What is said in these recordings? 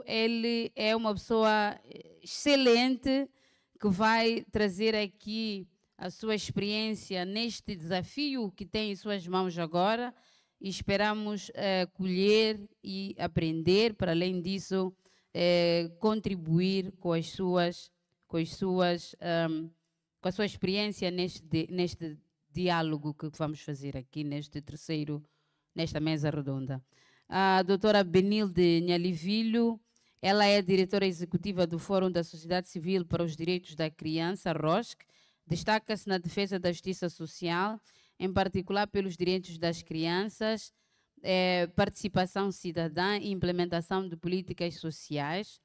ele é uma pessoa excelente que vai trazer aqui a sua experiência neste desafio que tem em suas mãos agora e esperamos colher e aprender, para além disso, contribuir com a sua experiência neste diálogo que vamos fazer aqui nesta mesa redonda. A doutora Benilde Nhalivilho, ela é diretora executiva do Fórum da Sociedade Civil para os Direitos da Criança, ROSC, destaca-se na defesa da justiça social, em particular pelos direitos das crianças, participação cidadã e implementação de políticas sociais.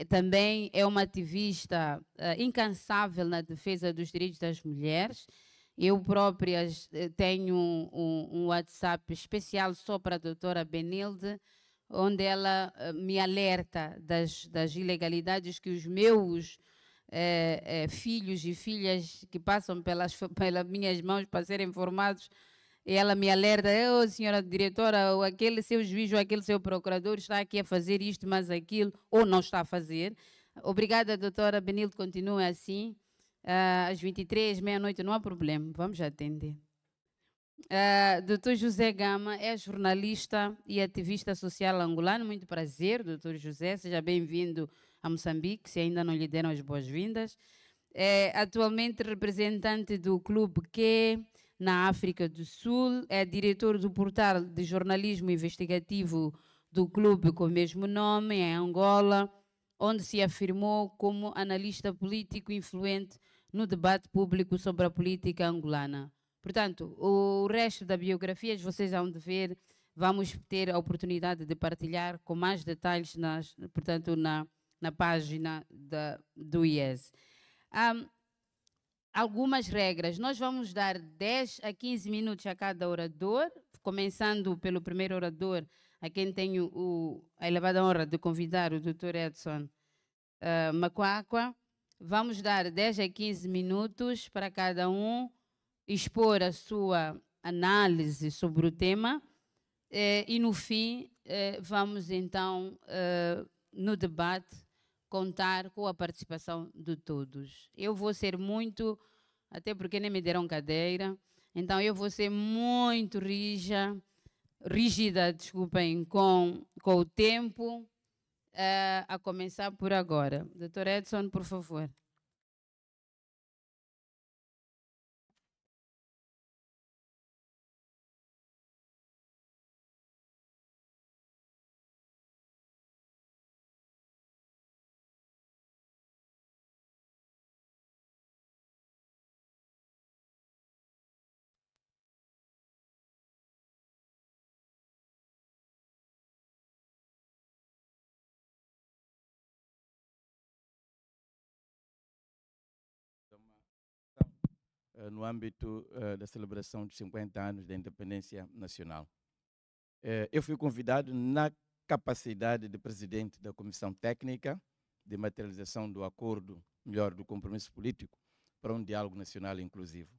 Também é uma ativista incansável na defesa dos direitos das mulheres. Eu própria tenho um WhatsApp especial só para a doutora Benilde, onde ela me alerta das ilegalidades que os meus filhos e filhas que passam pelas minhas mãos para serem informados, e ela me alerta: senhora diretora, ou aquele seu juiz ou aquele seu procurador está aqui a fazer isto, mas aquilo, ou não está a fazer. Obrigada, doutora Benilde, continue assim. Às 23h, meia-noite, não há problema, vamos atender. Doutor José Gama é jornalista e ativista social angolano. Muito prazer, doutor José, seja bem-vindo a Moçambique, se ainda não lhe deram as boas-vindas. É atualmente representante do Clube Q na África do Sul, é diretor do portal de jornalismo investigativo do clube com o mesmo nome, em Angola, onde se afirmou como analista político influente no debate público sobre a política angolana. Portanto, o resto da biografia vocês vão ver, vamos ter a oportunidade de partilhar com mais detalhes na página do IES. Algumas regras. Nós vamos dar 10 a 15 minutos a cada orador, começando pelo primeiro orador, a quem tenho a elevada honra de convidar, o Dr. Edson Macuacua. Vamos dar 10 a 15 minutos para cada um expor a sua análise sobre o tema e, no fim, vamos então, no debate, contar com a participação de todos. Eu vou ser muito, até porque nem me deram cadeira, então eu vou ser muito rígida, desculpem, com o tempo, a começar por agora. Dr. Edson, por favor. No âmbito da celebração dos 50 anos da independência nacional. Eu fui convidado na capacidade de presidente da Comissão Técnica de Materialização do Acordo, melhor, do Compromisso Político para um Diálogo Nacional Inclusivo.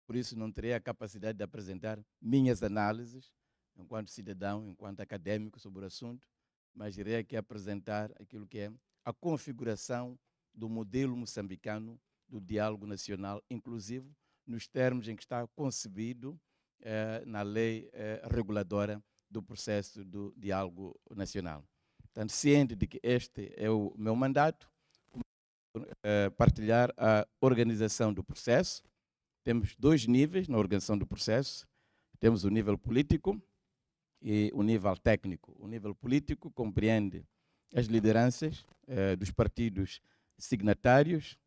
Por isso, não terei a capacidade de apresentar minhas análises enquanto cidadão, enquanto acadêmico sobre o assunto, mas irei aqui apresentar aquilo que é a configuração do modelo moçambicano do diálogo nacional inclusivo, nos termos em que está concebido na lei reguladora do processo do diálogo nacional. Portanto, ciente de que este é o meu mandato, partilhar a organização do processo. Temos dois níveis na organização do processo. Temos o nível político e o nível técnico. O nível político compreende as lideranças dos partidos signatários,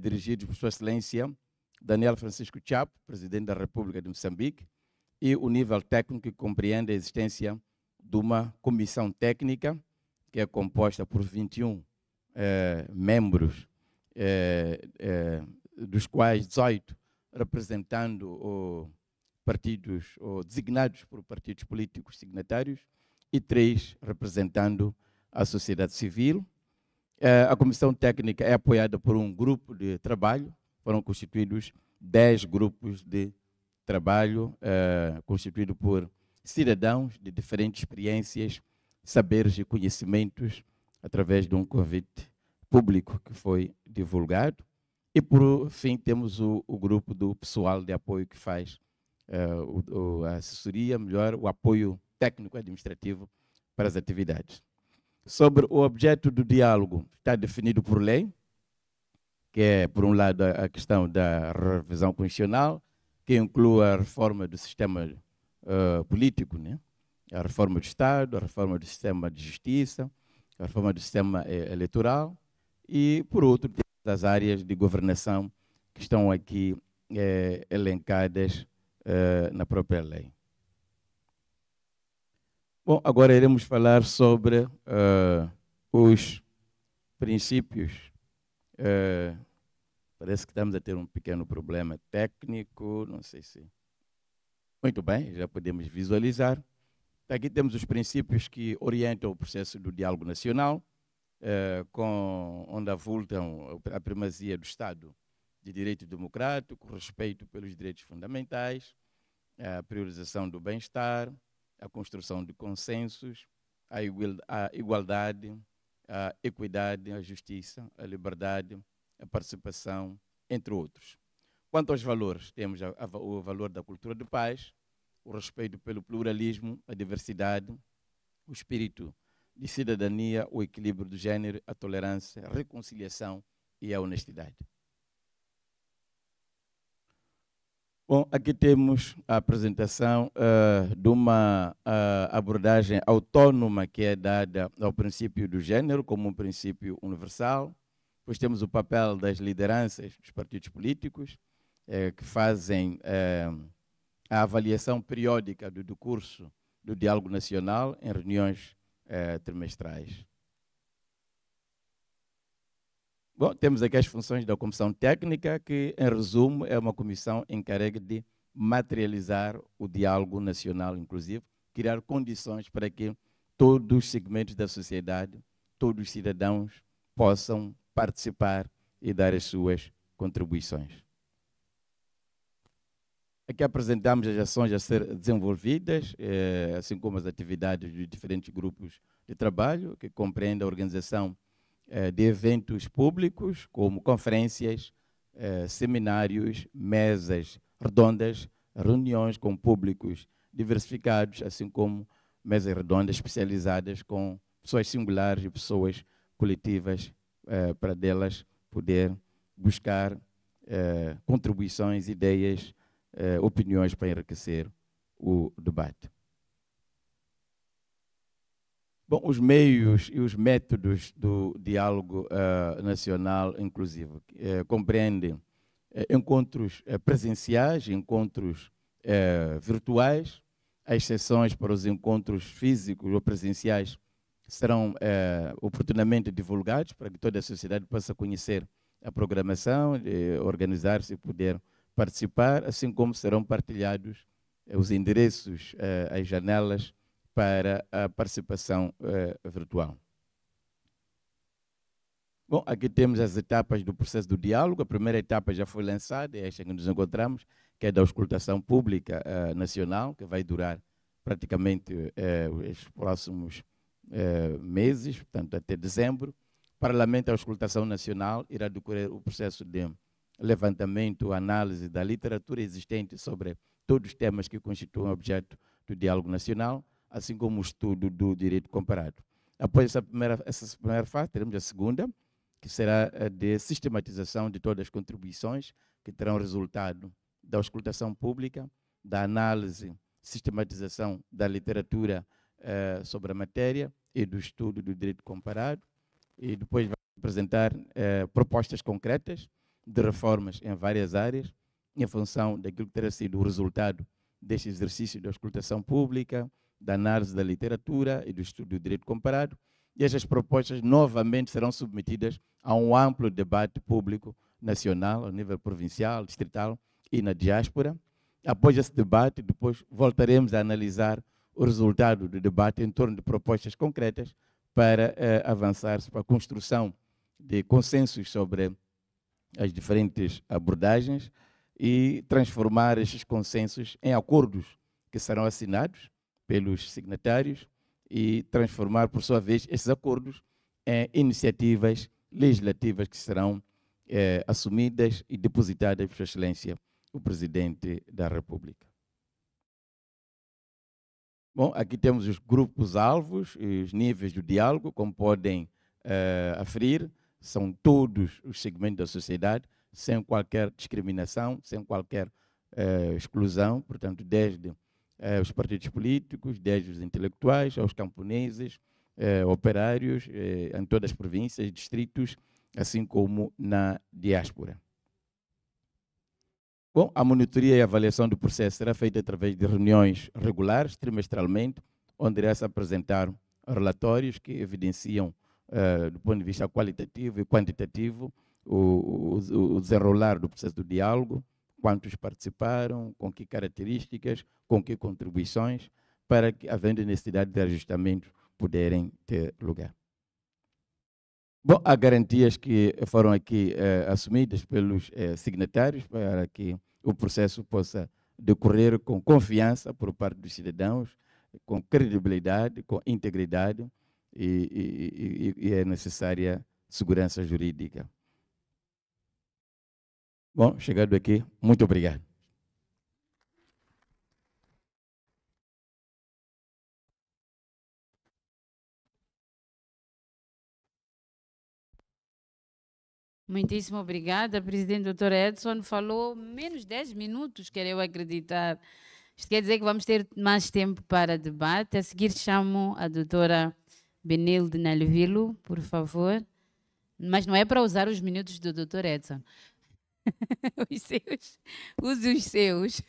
dirigidos por Sua Excelência Daniel Francisco Chapo, Presidente da República de Moçambique, e o nível técnico que compreende a existência de uma comissão técnica que é composta por 21 membros, dos quais 18 representando partidos ou designados por partidos políticos signatários e 3 representando a sociedade civil. A comissão técnica é apoiada por um grupo de trabalho, foram constituídos 10 grupos de trabalho, constituídos por cidadãos de diferentes experiências saberes e conhecimentos através de um convite público que foi divulgado. E, por fim, temos o grupo do pessoal de apoio que faz a assessoria, melhor, o apoio técnico-administrativo para as atividades. Sobre o objeto do diálogo, está definido por lei, que é, por um lado, a questão da revisão constitucional, que inclui a reforma do sistema político, né? A reforma do Estado, a reforma do sistema de justiça, a reforma do sistema eleitoral e, por outro, temos as áreas de governação que estão aqui elencadas na própria lei. Bom, agora iremos falar sobre os princípios. Parece que estamos a ter um pequeno problema técnico, não sei se... Muito bem, já podemos visualizar. Aqui temos os princípios que orientam o processo do diálogo nacional, onde avultam a primazia do Estado de direito democrático, o respeito pelos direitos fundamentais, a priorização do bem-estar, a construção de consensos, a igualdade, a equidade, a justiça, a liberdade, a participação, entre outros. Quanto aos valores, temos o valor da cultura de paz, o respeito pelo pluralismo, a diversidade, o espírito de cidadania, o equilíbrio do gênero, a tolerância, a reconciliação e a honestidade. Bom, aqui temos a apresentação de uma abordagem autónoma que é dada ao princípio do gênero como um princípio universal. Depois temos o papel das lideranças dos partidos políticos, que fazem a avaliação periódica do curso do diálogo nacional em reuniões trimestrais. Bom, temos aqui as funções da comissão técnica, que, em resumo, é uma comissão encarregue de materializar o diálogo nacional, inclusive, criar condições para que todos os segmentos da sociedade, todos os cidadãos possam participar e dar as suas contribuições. Aqui apresentamos as ações a ser desenvolvidas, assim como as atividades de diferentes grupos de trabalho, que compreendem a organização de eventos públicos, como conferências, seminários, mesas redondas, reuniões com públicos diversificados, assim como mesas redondas especializadas com pessoas singulares e pessoas coletivas, para delas poder buscar contribuições, ideias, opiniões para enriquecer o debate. Bom, os meios e os métodos do diálogo nacional inclusivo compreendem encontros presenciais, encontros virtuais, as exceções para os encontros físicos ou presenciais serão oportunamente divulgados para que toda a sociedade possa conhecer a programação, organizar-se e poder participar, assim como serão partilhados os endereços, as janelas para a participação virtual. Bom, aqui temos as etapas do processo do diálogo. A primeira etapa já foi lançada, é esta que nos encontramos, que é da auscultação pública nacional, que vai durar praticamente os próximos meses, portanto até dezembro. Paralelamente à auscultação nacional, irá decorrer o processo de levantamento, análise da literatura existente sobre todos os temas que constituem objeto do diálogo nacional, assim como o estudo do direito comparado. Após essa primeira fase, teremos a segunda, que será a de sistematização de todas as contribuições que terão resultado da auscultação pública, da análise, sistematização da literatura sobre a matéria e do estudo do direito comparado, e depois vai apresentar propostas concretas de reformas em várias áreas, em função daquilo que terá sido o resultado deste exercício de auscultação pública, da análise da literatura e do estudo do direito comparado, e estas propostas novamente serão submetidas a um amplo debate público nacional, a nível provincial, distrital e na diáspora. Após esse debate, depois voltaremos a analisar o resultado do debate em torno de propostas concretas para avançar-se para a construção de consensos sobre as diferentes abordagens e transformar estes consensos em acordos que serão assinados pelos signatários e transformar, por sua vez, esses acordos em iniciativas legislativas que serão assumidas e depositadas por Sua Excelência, o Presidente da República. Bom, aqui temos os grupos-alvos e os níveis do diálogo, como podem aferir, são todos os segmentos da sociedade, sem qualquer discriminação, sem qualquer exclusão, portanto, desde os partidos políticos, desde os intelectuais, aos camponeses, operários, em todas as províncias, distritos, assim como na diáspora. Bom, a monitoria e avaliação do processo será feita através de reuniões regulares, trimestralmente, onde irá-se apresentar relatórios que evidenciam, do ponto de vista qualitativo e quantitativo, o desenrolar do processo do diálogo, quantos participaram, com que características, com que contribuições, para que, havendo necessidade de ajustamentos, puderem ter lugar. Bom, há garantias que foram aqui assumidas pelos signatários para que o processo possa decorrer com confiança por parte dos cidadãos, com credibilidade, com integridade e é necessária segurança jurídica. Bom, chegado aqui, muito obrigado. Muitíssimo obrigada, presidente Dr. Edson. Falou menos 10 minutos, quero eu acreditar. Isto quer dizer que vamos ter mais tempo para debate. A seguir chamo a doutora Benilde Nalvilo, por favor. Mas não é para usar os minutos do Dr. Edson. Os seus. Use os seus.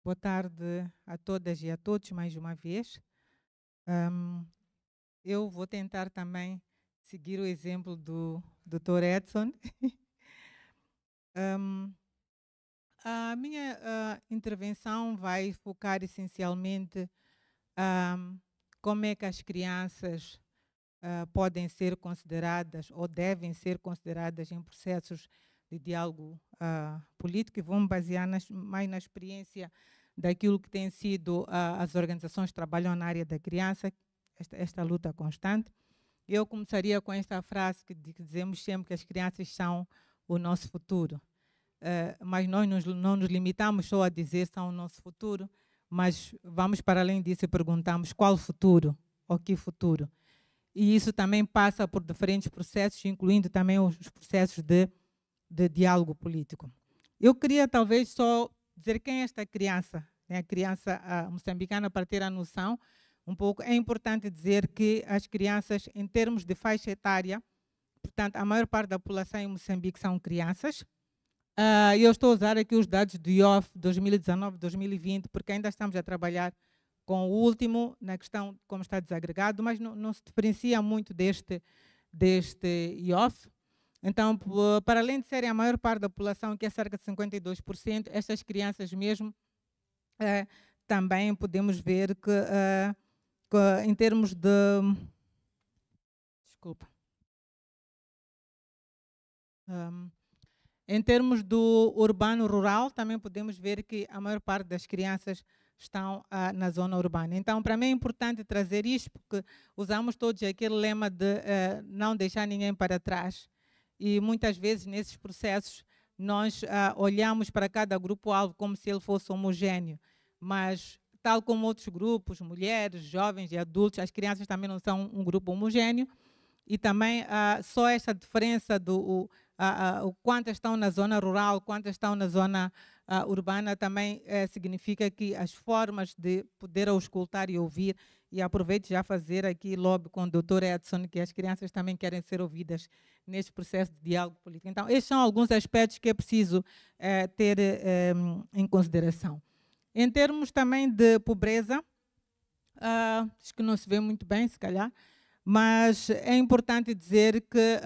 Boa tarde a todas e a todos mais uma vez. Eu vou tentar também seguir o exemplo do Dr. Edson. A minha intervenção vai focar essencialmente como é que as crianças podem ser consideradas ou devem ser consideradas em processos de diálogo político, e vou me basear mais na experiência daquilo que tem sido as organizações que trabalham na área da criança, esta luta constante. Eu começaria com esta frase que dizemos sempre que as crianças são o nosso futuro. Mas nós não nos limitamos só a dizer são o nosso futuro, mas vamos para além disso e perguntamos qual futuro ou que futuro. E isso também passa por diferentes processos, incluindo também os processos de diálogo político. Eu queria talvez só dizer quem é esta criança, né? A criança moçambicana, para ter a noção um pouco. É importante dizer que as crianças, em termos de faixa etária, portanto, a maior parte da população em Moçambique são crianças. Eu estou a usar aqui os dados do IOF 2019-2020, porque ainda estamos a trabalhar com o último, na questão de como está desagregado, mas não se diferencia muito deste IOF. Então, para além de serem a maior parte da população, que é cerca de 52%, estas crianças mesmo, também podemos ver que em termos de... Desculpa. Em termos do urbano-rural, também podemos ver que a maior parte das crianças estão na zona urbana. Então, para mim é importante trazer isto, porque usamos todos aquele lema de não deixar ninguém para trás. E muitas vezes, nesses processos, nós olhamos para cada grupo-alvo como se ele fosse homogéneo. Mas, tal como outros grupos, mulheres, jovens e adultos, as crianças também não são um grupo homogéneo. E também só essa diferença do quantas estão na zona rural, quantas estão na zona urbana também significa que as formas de poder auscultar e ouvir, e aproveito já fazer aqui lobby com o Dr. Edson, que as crianças também querem ser ouvidas neste processo de diálogo político. Então, estes são alguns aspectos que é preciso ter em consideração. Em termos também de pobreza, acho que não se vê muito bem, se calhar, mas é importante dizer que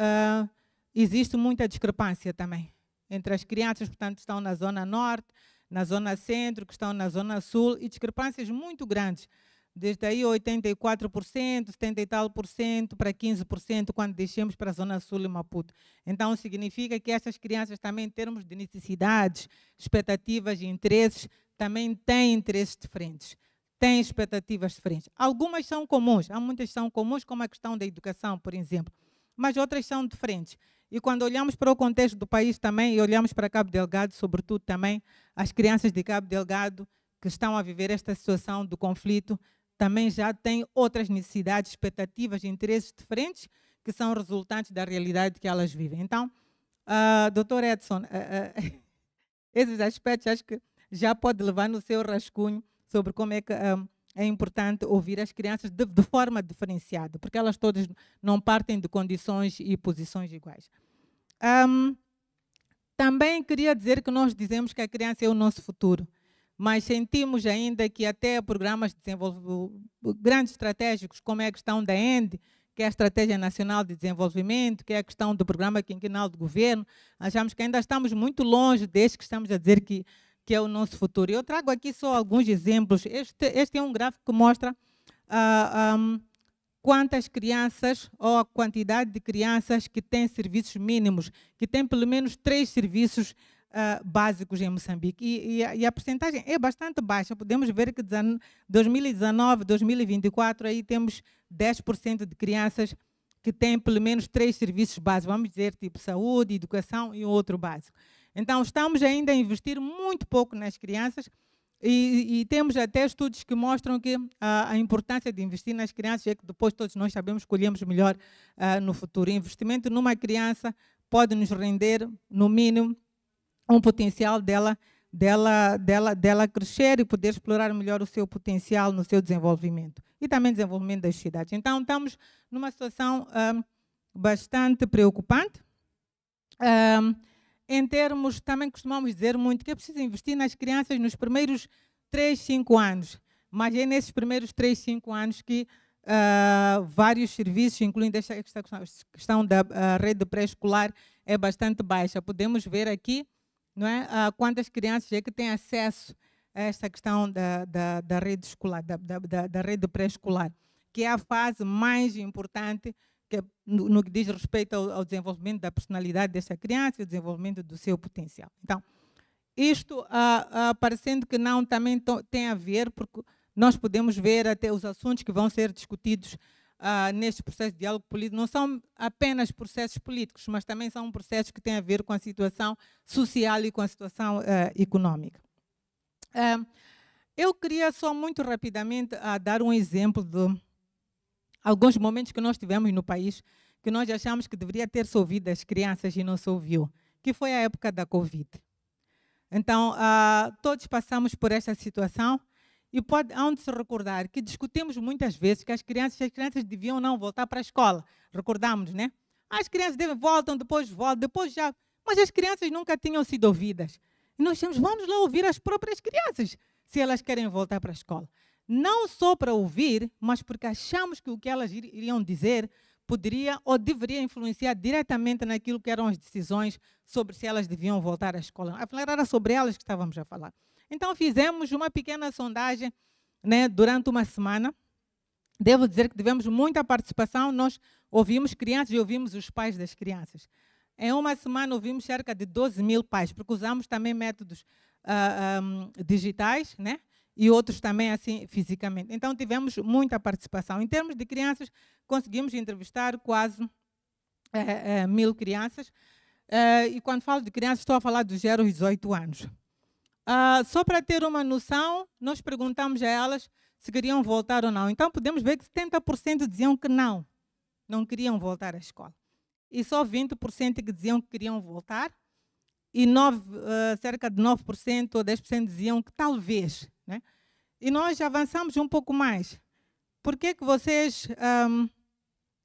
existe muita discrepância também entre as crianças, portanto, que estão na zona norte, na zona centro, que estão na zona sul, e discrepâncias muito grandes, desde aí 84%, 70 e tal por cento, para 15% quando deixamos para a zona sul e Maputo. Então, significa que essas crianças também, em termos de necessidades, expectativas e interesses, também têm interesses diferentes, têm expectativas diferentes. Algumas são comuns, há muitas que são comuns, como a questão da educação, por exemplo, mas outras são diferentes. E quando olhamos para o contexto do país também, e olhamos para Cabo Delgado, sobretudo também, as crianças de Cabo Delgado que estão a viver esta situação do conflito, também já têm outras necessidades, expectativas e interesses diferentes que são resultantes da realidade que elas vivem. Então, Dr. Edson, esses aspectos acho que já pode levar no seu rascunho sobre como é que é importante ouvir as crianças de forma diferenciada, porque elas todas não partem de condições e posições iguais. Também queria dizer que nós dizemos que a criança é o nosso futuro, mas sentimos ainda que até programas de desenvolvimento, grandes estratégicos, como é a questão da ENDE, que é a Estratégia Nacional de Desenvolvimento, que é a questão do Programa Quinquenal do Governo, achamos que ainda estamos muito longe deste que estamos a dizer que é o nosso futuro. Eu trago aqui só alguns exemplos. Este é um gráfico que mostra quantas crianças, ou a quantidade de crianças que têm serviços mínimos, que têm pelo menos 3 serviços básicos em Moçambique. E a percentagem é bastante baixa. Podemos ver que 2019, 2024, aí temos 10% de crianças que têm pelo menos 3 serviços básicos, vamos dizer, tipo saúde, educação e outro básico. Então, estamos ainda a investir muito pouco nas crianças e temos até estudos que mostram que a importância de investir nas crianças é que depois todos nós sabemos que escolhemos melhor no futuro. O investimento numa criança pode nos render, no mínimo, um potencial dela crescer e poder explorar melhor o seu potencial no seu desenvolvimento e também desenvolvimento das cidades. Então, estamos numa situação bastante preocupante. Em termos, também costumamos dizer muito que é preciso investir nas crianças nos primeiros 3, 5 anos, mas é nesses primeiros 3, 5 anos que vários serviços, incluindo esta questão da rede pré-escolar, é bastante baixa. Podemos ver aqui, não é, quantas crianças é que têm acesso a esta questão da rede escolar, da rede pré-escolar, que é a fase mais importante no que diz respeito ao desenvolvimento da personalidade dessa criança e o desenvolvimento do seu potencial. Então, isto parecendo que não também tem a ver, porque nós podemos ver até os assuntos que vão ser discutidos neste processo de diálogo político, não são apenas processos políticos, mas também são processos que têm a ver com a situação social e com a situação econômica. Eu queria só muito rapidamente dar um exemplo de alguns momentos que nós tivemos no país que nós achamos que deveria ter-se ouvido as crianças e não se ouviu, que foi a época da Covid. Então, todos passamos por esta situação e há de se recordar que discutimos muitas vezes que as crianças deviam não voltar para a escola. Recordamos, né? As crianças voltam, depois já... Mas as crianças nunca tinham sido ouvidas. E nós dizemos, vamos lá ouvir as próprias crianças, se elas querem voltar para a escola. Não só para ouvir, mas porque achamos que o que elas iriam dizer poderia ou deveria influenciar diretamente naquilo que eram as decisões sobre se elas deviam voltar à escola. Afinal, era sobre elas que estávamos a falar. Então, fizemos uma pequena sondagem, né, durante uma semana. Devo dizer que tivemos muita participação. Nós ouvimos crianças e ouvimos os pais das crianças. Em uma semana, ouvimos cerca de 12 mil pais, porque usamos também métodos digitais, né? E outros também assim fisicamente. Então, tivemos muita participação. Em termos de crianças, conseguimos entrevistar quase 1000 crianças. E quando falo de crianças, estou a falar dos 0 aos 18 anos. Só para ter uma noção, nós perguntamos a elas se queriam voltar ou não. Então, podemos ver que 70% diziam que não queriam voltar à escola. E só 20% que diziam que queriam voltar. e cerca de 9% ou 10% diziam que talvez, né? E nós avançamos um pouco mais. Por que que vocês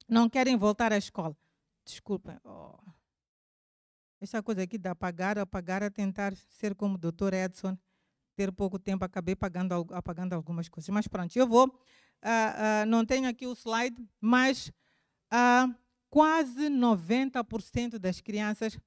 não querem voltar à escola? Desculpem. Essa coisa aqui de apagar a tentar ser como o Dr. Edson, ter pouco tempo, acabei apagando algumas coisas. Mas pronto, eu vou, não tenho aqui o slide, mas quase 90% das crianças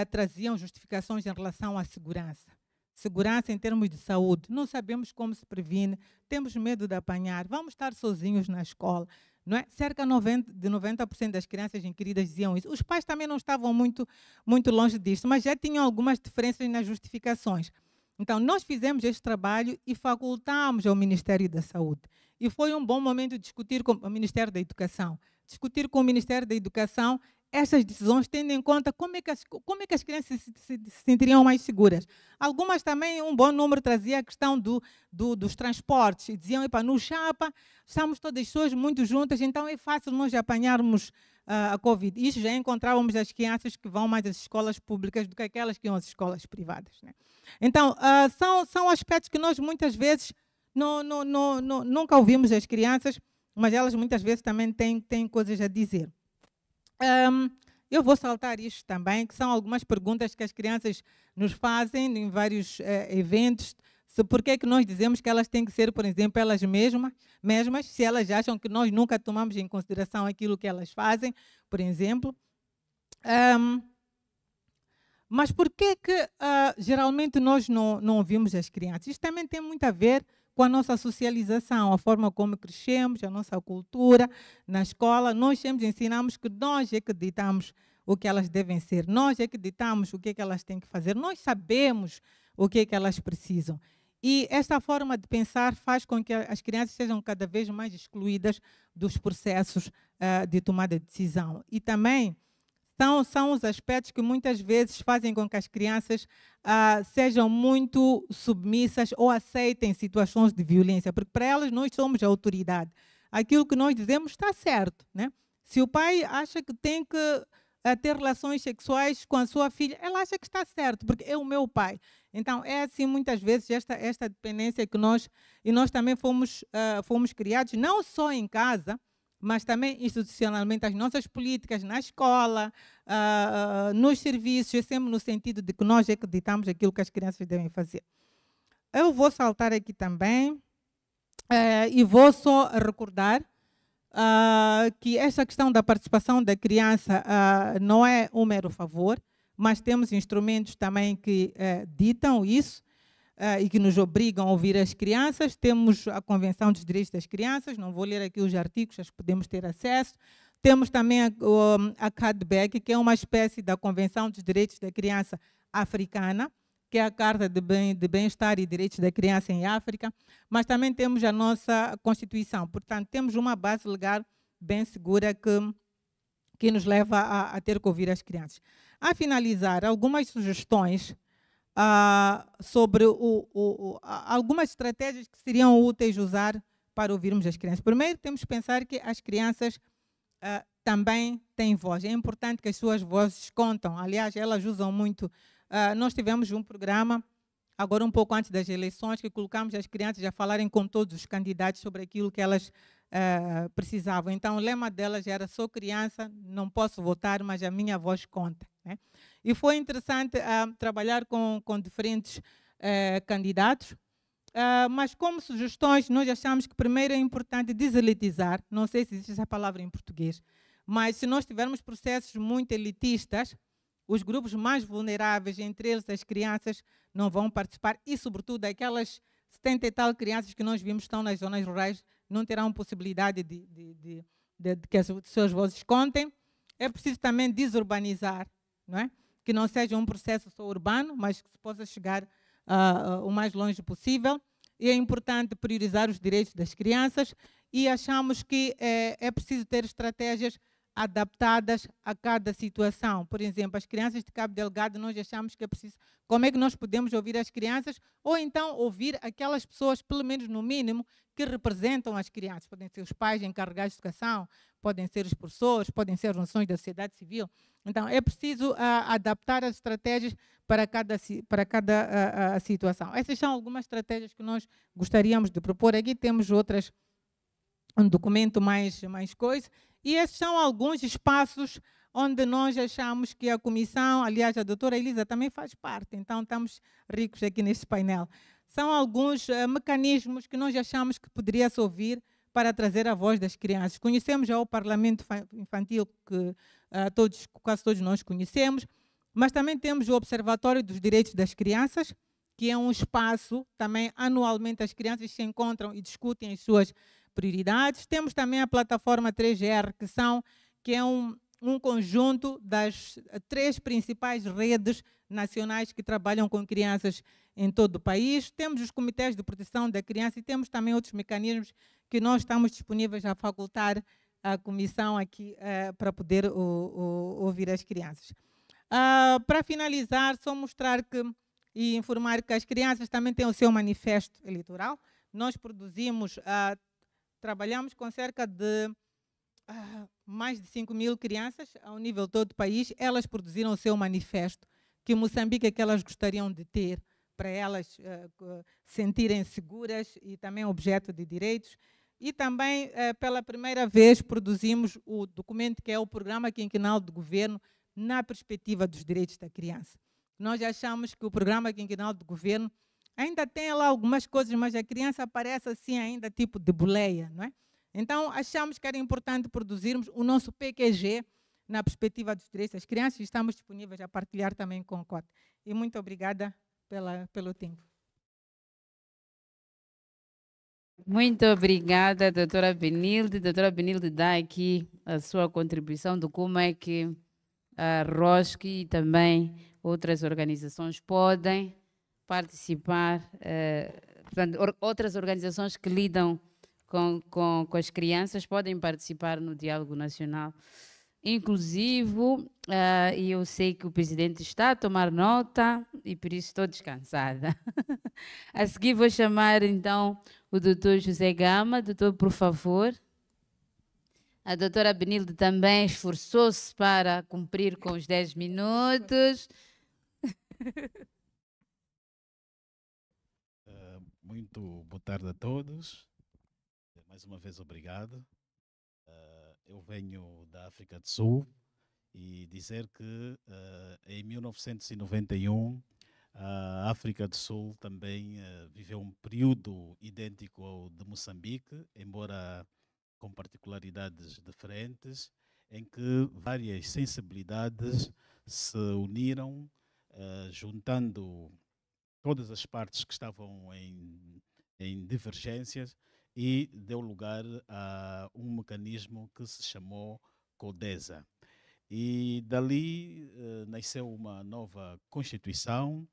traziam justificações em relação à segurança. Segurança em termos de saúde. Não sabemos como se previne, temos medo de apanhar, vamos estar sozinhos na escola. Não é? Cerca de 90% das crianças inquiridas diziam isso. Os pais também não estavam muito longe disso, mas já tinham algumas diferenças nas justificações. Então, nós fizemos este trabalho e facultamos ao Ministério da Saúde. E foi um bom momento de discutir com o Ministério da Educação. Discutir com o Ministério da Educação essas decisões, tendo em conta como é que as crianças se sentiriam mais seguras. Algumas também, um bom número trazia a questão dos transportes. E diziam, no Chapa, estamos todas as pessoas muito juntas, então é fácil nós apanharmos a Covid. Isso já encontrávamos as crianças que vão mais às escolas públicas do que aquelas que iam às escolas privadas, né? Então, são aspectos que nós muitas vezes nunca ouvimos as crianças, mas elas muitas vezes também têm coisas a dizer. Eu vou saltar isto também, que são algumas perguntas que as crianças nos fazem em vários eventos. Por que nós dizemos que elas têm que ser, por exemplo, elas mesmas, se elas acham que nós nunca tomamos em consideração aquilo que elas fazem, por exemplo. Mas por que geralmente nós não ouvimos as crianças? Isto também tem muito a ver com a nossa socialização, a forma como crescemos, a nossa cultura na escola. Nós sempre ensinamos que nós é que ditamos o que elas devem ser, nós é que ditamos o que é que elas têm que fazer, nós sabemos o que é que elas precisam. E esta forma de pensar faz com que as crianças sejam cada vez mais excluídas dos processos de tomada de decisão. E também são os aspectos que muitas vezes fazem com que as crianças sejam muito submissas ou aceitem situações de violência, porque para elas nós somos a autoridade. Aquilo que nós dizemos está certo, né? Se o pai acha que tem que ter relações sexuais com a sua filha, ela acha que está certo, porque é o meu pai. Então, é assim muitas vezes esta dependência que nós também fomos criados, não só em casa, mas também institucionalmente, as nossas políticas na escola, nos serviços, é sempre no sentido de que nós é que ditamos aquilo que as crianças devem fazer. Eu vou saltar aqui também e vou só recordar que essa questão da participação da criança não é um mero favor, mas temos instrumentos também que ditam isso, e que nos obrigam a ouvir as crianças. Temos a Convenção dos Direitos das Crianças, não vou ler aqui os artigos, acho que podemos ter acesso. Temos também a CADBEC, que é uma espécie da Convenção dos Direitos da Criança africana, que é a Carta de Bem-Estar e Direitos da Criança em África, mas também temos a nossa Constituição. Portanto, temos uma base legal bem segura que nos leva a ter que ouvir as crianças. A finalizar, algumas sugestões sobre algumas estratégias que seriam úteis usar para ouvirmos as crianças. Primeiro, temos que pensar que as crianças também têm voz. É importante que as suas vozes contam. Aliás, elas usam muito. Nós tivemos um programa, agora um pouco antes das eleições, que colocamos as crianças a falarem com todos os candidatos sobre aquilo que elas precisavam. Então, o lema delas era: sou criança, não posso votar, mas a minha voz conta, né? E foi interessante trabalhar com diferentes candidatos, mas como sugestões, nós achamos que primeiro é importante deselitizar, não sei se existe essa palavra em português, mas se nós tivermos processos muito elitistas, os grupos mais vulneráveis, entre eles as crianças, não vão participar, e sobretudo aquelas 70 e tal crianças que nós vimos que estão nas zonas rurais, não terão possibilidade de que as suas vozes contem. É preciso também desurbanizar, não é? Que não seja um processo só urbano, mas que se possa chegar o mais longe possível. E é importante priorizar os direitos das crianças, e achamos que é preciso ter estratégias adaptadas a cada situação. Por exemplo, as crianças de Cabo Delgado, nós achamos que é preciso... Como é que nós podemos ouvir as crianças? Ou então ouvir aquelas pessoas, pelo menos no mínimo, que representam as crianças. Podem ser os pais encarregados de educação, podem ser os professores, podem ser organizações da sociedade civil. Então, é preciso adaptar as estratégias para cada situação. Essas são algumas estratégias que nós gostaríamos de propor. Aqui temos outras, um documento mais coisa. E esses são alguns espaços onde nós achamos que a comissão, aliás, a doutora Elisa também faz parte, então estamos ricos aqui neste painel. São alguns mecanismos que nós achamos que poderia-se ouvir para trazer a voz das crianças. Conhecemos já o Parlamento Infantil, que quase todos nós conhecemos, mas também temos o Observatório dos Direitos das Crianças, que é um espaço, também anualmente as crianças se encontram e discutem as suas prioridades. Temos também a plataforma 3GR, que é um conjunto das 3 principais redes nacionais que trabalham com crianças em todo o país. Temos os comitês de proteção da criança e temos também outros mecanismos que nós estamos disponíveis a facultar a comissão aqui para poder ouvir as crianças. Para finalizar, só mostrar e informar que as crianças também têm o seu manifesto eleitoral. Nós produzimos, trabalhamos com cerca de mais de 5.000 crianças ao nível todo do país. Elas produziram o seu manifesto, que Moçambique é que elas gostariam de ter, para elas sentirem seguras e também objeto de direitos. E também, pela primeira vez, produzimos o documento que é o Programa Quinquenal de Governo na perspectiva dos direitos da criança. Nós achamos que o Programa Quinquenal de Governo ainda tem lá algumas coisas, mas a criança aparece assim ainda tipo de boleia, não é? Então, achamos que era importante produzirmos o nosso PQG na perspectiva dos direitos das crianças e estamos disponíveis a partilhar também com o COT. E muito obrigada pelo tempo. Muito obrigada, doutora Benilde. Doutora Benilde dá aqui a sua contribuição de como é que a ROSC e também outras organizações podem participar, portanto, outras organizações que lidam com as crianças podem participar no diálogo nacional inclusivo, e eu sei que o presidente está a tomar nota e por isso estou descansada. A seguir vou chamar então o doutor José Gama. Doutor, por favor. A doutora Benilde também esforçou-se para cumprir com os 10 minutos. Muito boa tarde a todos. Mais uma vez, obrigado. Eu venho da África do Sul e dizer que em 1991 a África do Sul também viveu um período idêntico ao de Moçambique, embora com particularidades diferentes, em que várias sensibilidades se uniram, juntando todas as partes que estavam em divergências, e deu lugar a um mecanismo que se chamou CODESA. E dali nasceu uma nova Constituição,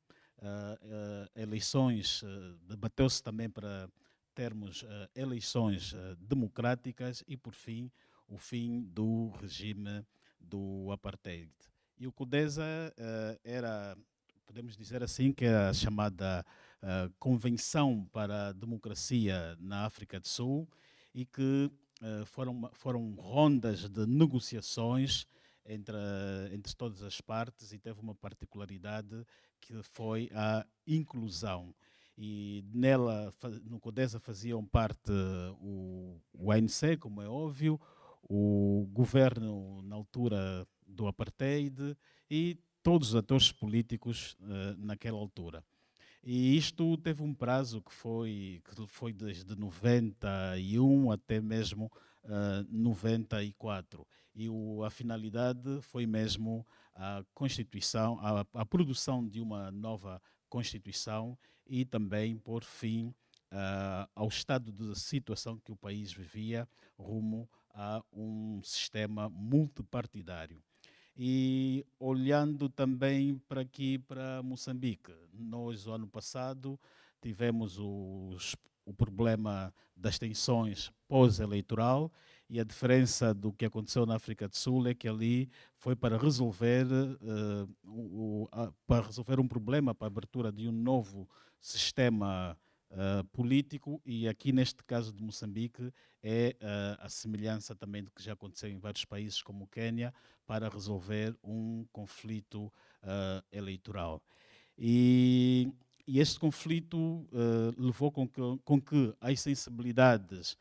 eleições, debateu-se também para termos eleições democráticas e, por fim, o fim do regime do apartheid. E o CODESA era, podemos dizer assim, que era a chamada Convenção para a Democracia na África do Sul, e que foram rondas de negociações entre todas as partes, e teve uma particularidade que foi a inclusão. E nela, no CODESA, faziam parte o ANC, como é óbvio, o governo na altura do apartheid e todos os atores políticos naquela altura. E isto teve um prazo que foi desde 91 até mesmo 94. E a finalidade foi mesmo a Constituição, a produção de uma nova Constituição e também, por fim, ao estado de situação que o país vivia, rumo a um sistema multipartidário. E olhando também para aqui, para Moçambique, nós, o ano passado, tivemos o problema das tensões pós-eleitoral, e a diferença do que aconteceu na África do Sul é que ali foi para resolver, um problema, para a abertura de um novo sistema político, e aqui neste caso de Moçambique é a semelhança também do que já aconteceu em vários países como o Quênia, para resolver um conflito eleitoral. E este conflito levou com que as sensibilidades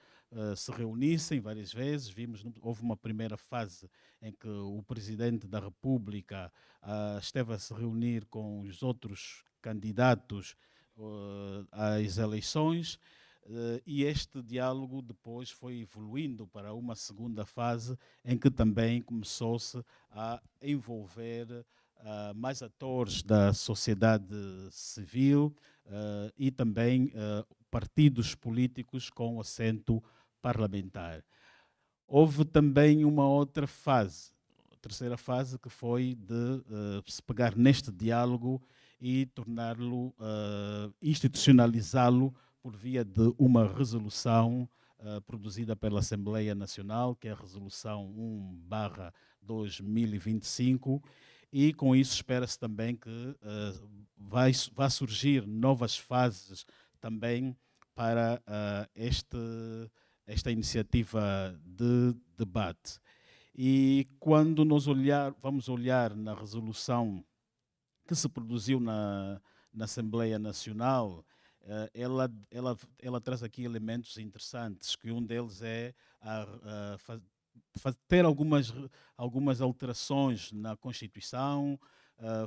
se reunissem várias vezes. Houve uma primeira fase em que o Presidente da República esteve a se reunir com os outros candidatos às eleições, e este diálogo depois foi evoluindo para uma segunda fase em que também começou-se a envolver mais atores da sociedade civil e também partidos políticos com assento parlamentar. Houve também uma outra fase, a terceira fase, que foi de se pegar neste diálogo e torná-lo, institucionalizá-lo por via de uma resolução produzida pela Assembleia Nacional, que é a Resolução 1/2025, e com isso espera-se também que vai surgir novas fases também para esta iniciativa de debate. E quando nós vamos olhar na resolução que se produziu na Assembleia Nacional, ela traz aqui elementos interessantes, que um deles é ter algumas alterações na Constituição,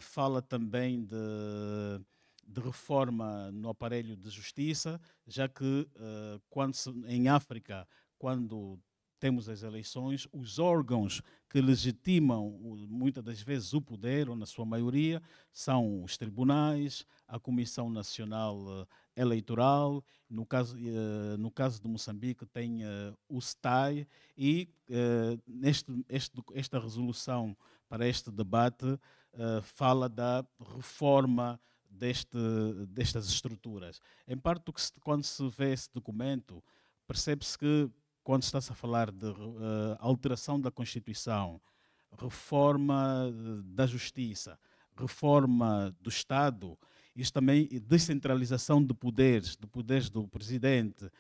fala também de reforma no aparelho de justiça, já que em África, quando temos as eleições, os órgãos que legitimam muitas das vezes o poder, ou na sua maioria, são os tribunais, a Comissão Nacional Eleitoral, no caso de Moçambique tem o STAI, e esta resolução para este debate fala da reforma destas estruturas. Em parte, quando se vê esse documento, percebe-se que quando está-se a falar de alteração da Constituição, reforma da Justiça, reforma do Estado, isso também, descentralização de poderes do Presidente,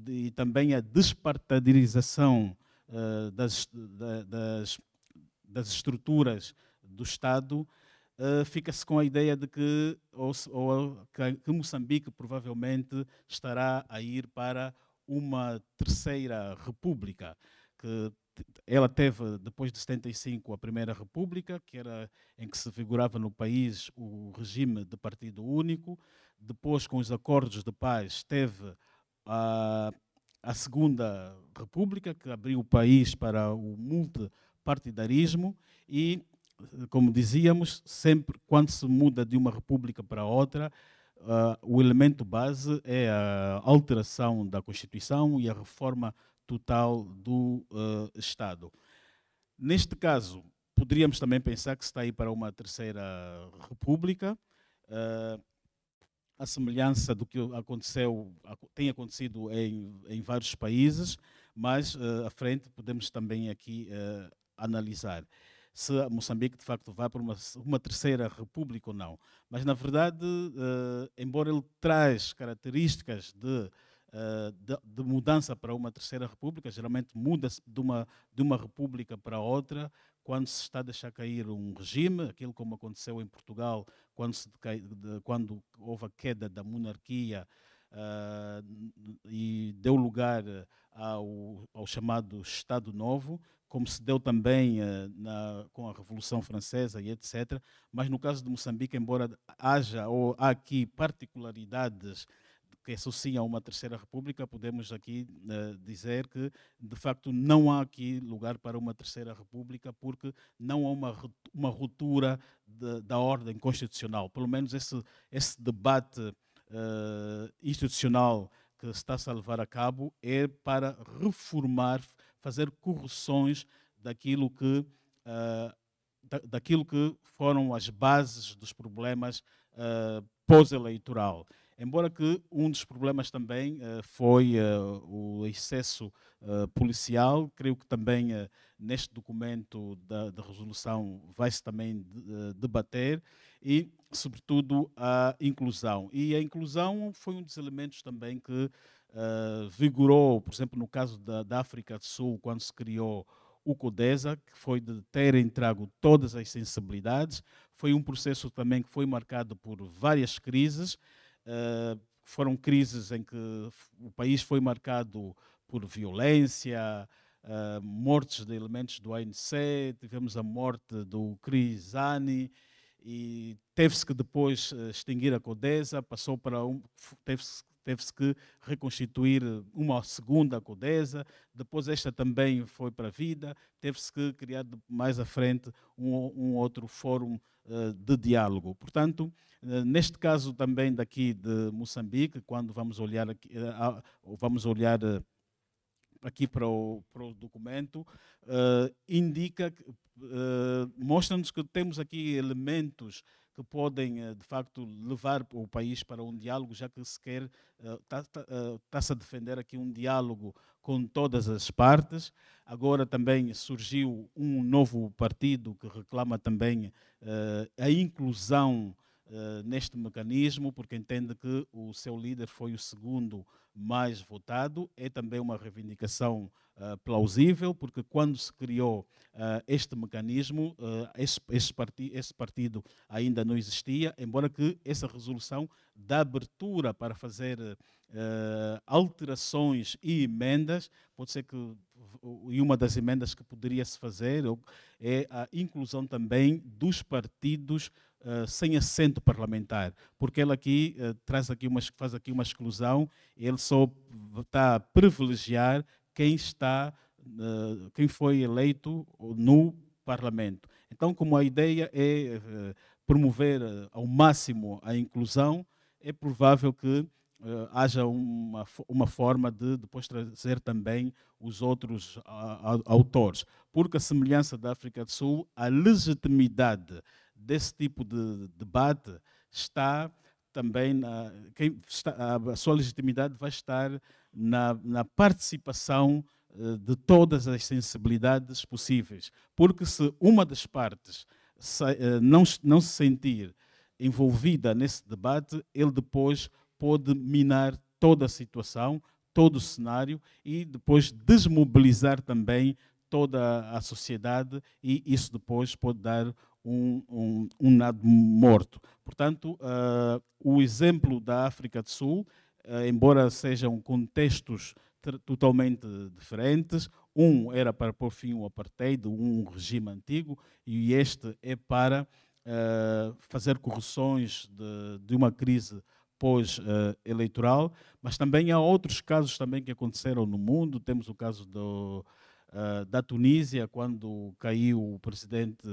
e também a despartidarização das estruturas do Estado, fica-se com a ideia de que Moçambique provavelmente estará a ir para uma terceira república, que ela teve, depois de 75, a Primeira República, que era em que se vigorava no país o regime de partido único. Depois, com os acordos de paz, teve a Segunda República, que abriu o país para o multipartidarismo, e, como dizíamos, sempre quando se muda de uma república para outra, o elemento base é a alteração da Constituição e a reforma total do Estado. Neste caso, poderíamos também pensar que se está aí para uma terceira república, a semelhança do que tem acontecido em vários países, mas à frente podemos também aqui analisar se Moçambique de facto vai para uma terceira república ou não. Mas, na verdade, embora ele traz características de mudança para uma terceira república, geralmente muda-se de uma república para outra quando se está a deixar cair um regime, aquilo como aconteceu em Portugal, quando houve a queda da monarquia e deu lugar ao chamado Estado Novo, como se deu também com a Revolução Francesa e etc. Mas no caso de Moçambique, embora há aqui particularidades que associam a uma terceira república, podemos aqui dizer que, de facto, não há aqui lugar para uma terceira república, porque não há uma ruptura da ordem constitucional. Pelo menos esse debate institucional que está-se a levar a cabo é para reformar, fazer correções daquilo que foram as bases dos problemas pós-eleitoral. Embora que um dos problemas também foi o excesso policial, creio que também neste documento da resolução vai-se também debater e, sobretudo, a inclusão. E a inclusão foi um dos elementos também que vigorou, por exemplo, no caso da África do Sul, quando se criou o CODESA, que foi de terem trago todas as sensibilidades. Foi um processo também que foi marcado por várias crises. Foram crises em que o país foi marcado por violência, mortes de elementos do ANC, tivemos a morte do Chris Hani, e teve-se que depois extinguir a CODESA, passou para teve-se que reconstituir uma segunda CODESA, depois esta também foi para a vida, teve-se que criar mais à frente um outro fórum de diálogo. Portanto, neste caso também daqui de Moçambique, quando vamos olhar aqui, aqui para o documento, indica, mostra-nos que temos aqui elementos que podem, de facto, levar o país para um diálogo, já que se quer, está-se a defender aqui um diálogo com todas as partes. Agora também surgiu um novo partido que reclama também a inclusão neste mecanismo, porque entende que o seu líder foi o segundo mais votado. É também uma reivindicação plausível, porque quando se criou este mecanismo, esse partido ainda não existia, embora que essa resolução dá abertura para fazer alterações e emendas. Pode ser que, e uma das emendas que poderia-se fazer é a inclusão também dos partidos sem assento parlamentar, porque ele aqui faz aqui uma exclusão, ele só está a privilegiar quem foi eleito no Parlamento. Então, como a ideia é promover ao máximo a inclusão, é provável que haja uma forma de depois trazer também os outros autores, porque a semelhança da África do Sul, a legitimidade desse tipo de debate está também, a sua legitimidade vai estar na participação de todas as sensibilidades possíveis, porque se uma das partes não se sentir envolvida nesse debate, ele depois pode minar toda a situação, todo o cenário e depois desmobilizar também toda a sociedade, e isso depois pode dar um nado morto. Portanto, o exemplo da África do Sul, embora sejam contextos totalmente diferentes, um era para pôr fim ao apartheid, um regime antigo, e este é para fazer correções de uma crise pós-eleitoral, mas também há outros casos também que aconteceram no mundo. Temos o caso da Tunísia, quando caiu o presidente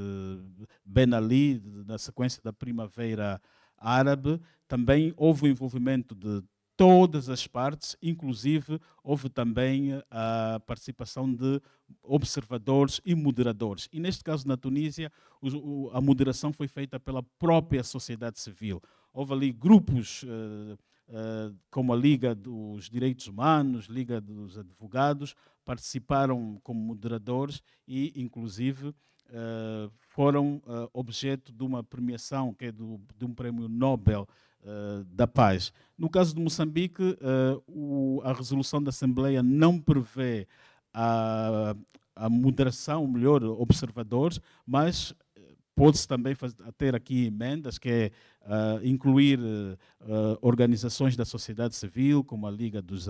Ben Ali, na sequência da Primavera Árabe. Também houve o envolvimento de todas as partes, inclusive houve também a participação de observadores e moderadores. E neste caso, na Tunísia, a moderação foi feita pela própria sociedade civil. Houve ali grupos como a Liga dos Direitos Humanos, Liga dos Advogados, participaram como moderadores e, inclusive, foram objeto de uma premiação, que é de um prémio Nobel da Paz. No caso de Moçambique, a resolução da Assembleia não prevê a moderação, ou melhor, observadores, mas pode-se também ter aqui emendas, que é incluir organizações da sociedade civil, como a Liga dos